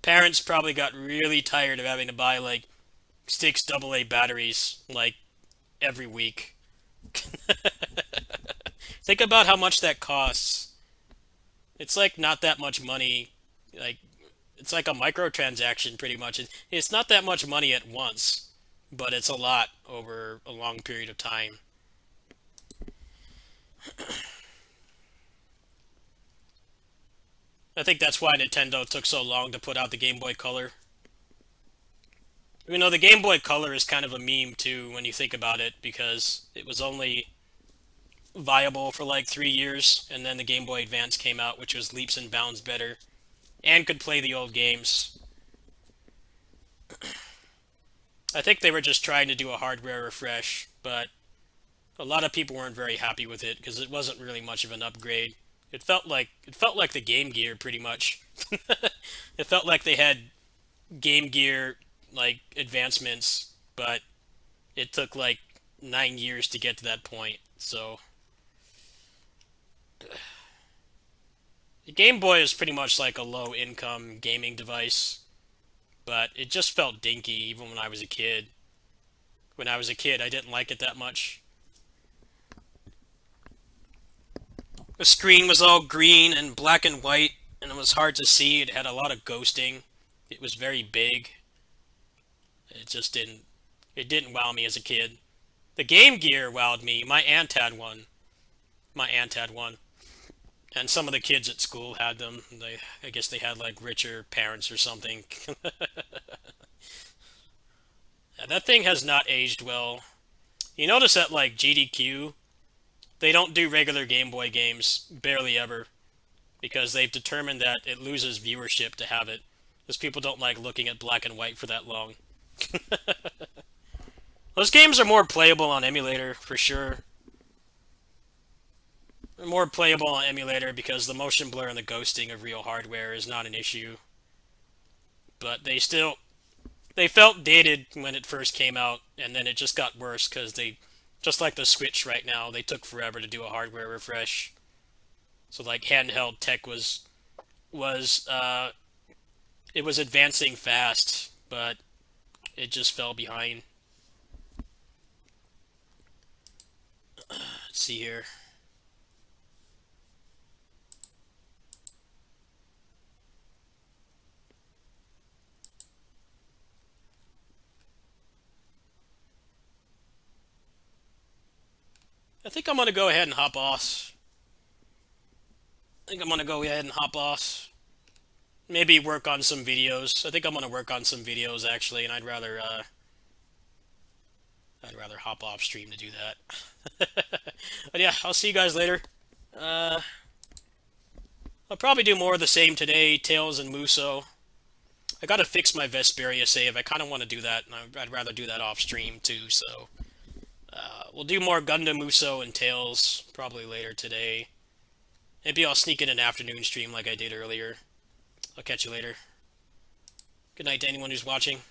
Parents probably got really tired of having to buy like 6 AA batteries like every week. Think about how much that costs. It's like not that much money. Like, it's like a microtransaction pretty much. It's not that much money at once, but it's a lot over a long period of time. I think that's why Nintendo took so long to put out the Game Boy Color. You know, the Game Boy Color is kind of a meme too when you think about it, because it was only viable for like 3 years, and then the Game Boy Advance came out, which was leaps and bounds better, and could play the old games. I think they were just trying to do a hardware refresh, but a lot of people weren't very happy with it because it wasn't really much of an upgrade. It felt like the Game Gear pretty much. It felt like they had Game Gear like advancements, but it took like 9 years to get to that point. So the Game Boy is pretty much like a low income gaming device, but it just felt dinky even when I was a kid. When I was a kid, I didn't like it that much. The screen was all green and black and white, and it was hard to see. It had a lot of ghosting. It was very big. It didn't wow me as a kid. The Game Gear wowed me. My aunt had one. And some of the kids at school had them. I guess they had like richer parents or something. Yeah, that thing has not aged well. You notice that like GDQ, they don't do regular Game Boy games, barely ever, because they've determined that it loses viewership to have it, because people don't like looking at black and white for that long. Those games are more playable on emulator, for sure. They're more playable on emulator because the motion blur and the ghosting of real hardware is not an issue. But they felt dated when it first came out, and then it just got worse because they Just like the Switch right now, they took forever to do a hardware refresh. So like handheld tech it was advancing fast, but it just fell behind. Let's see here. I think I'm gonna go ahead and hop off. Maybe work on some videos. I think I'm gonna work on some videos actually, and I'd rather hop off stream to do that. But yeah, I'll see you guys later. I'll probably do more of the same today, Tails and Muso. I gotta fix my Vesperia save. I kind of want to do that, and I'd rather do that off stream too. So we'll do more Gundam, Muso, and Tails probably later today. Maybe I'll sneak in an afternoon stream like I did earlier. I'll catch you later. Good night to anyone who's watching.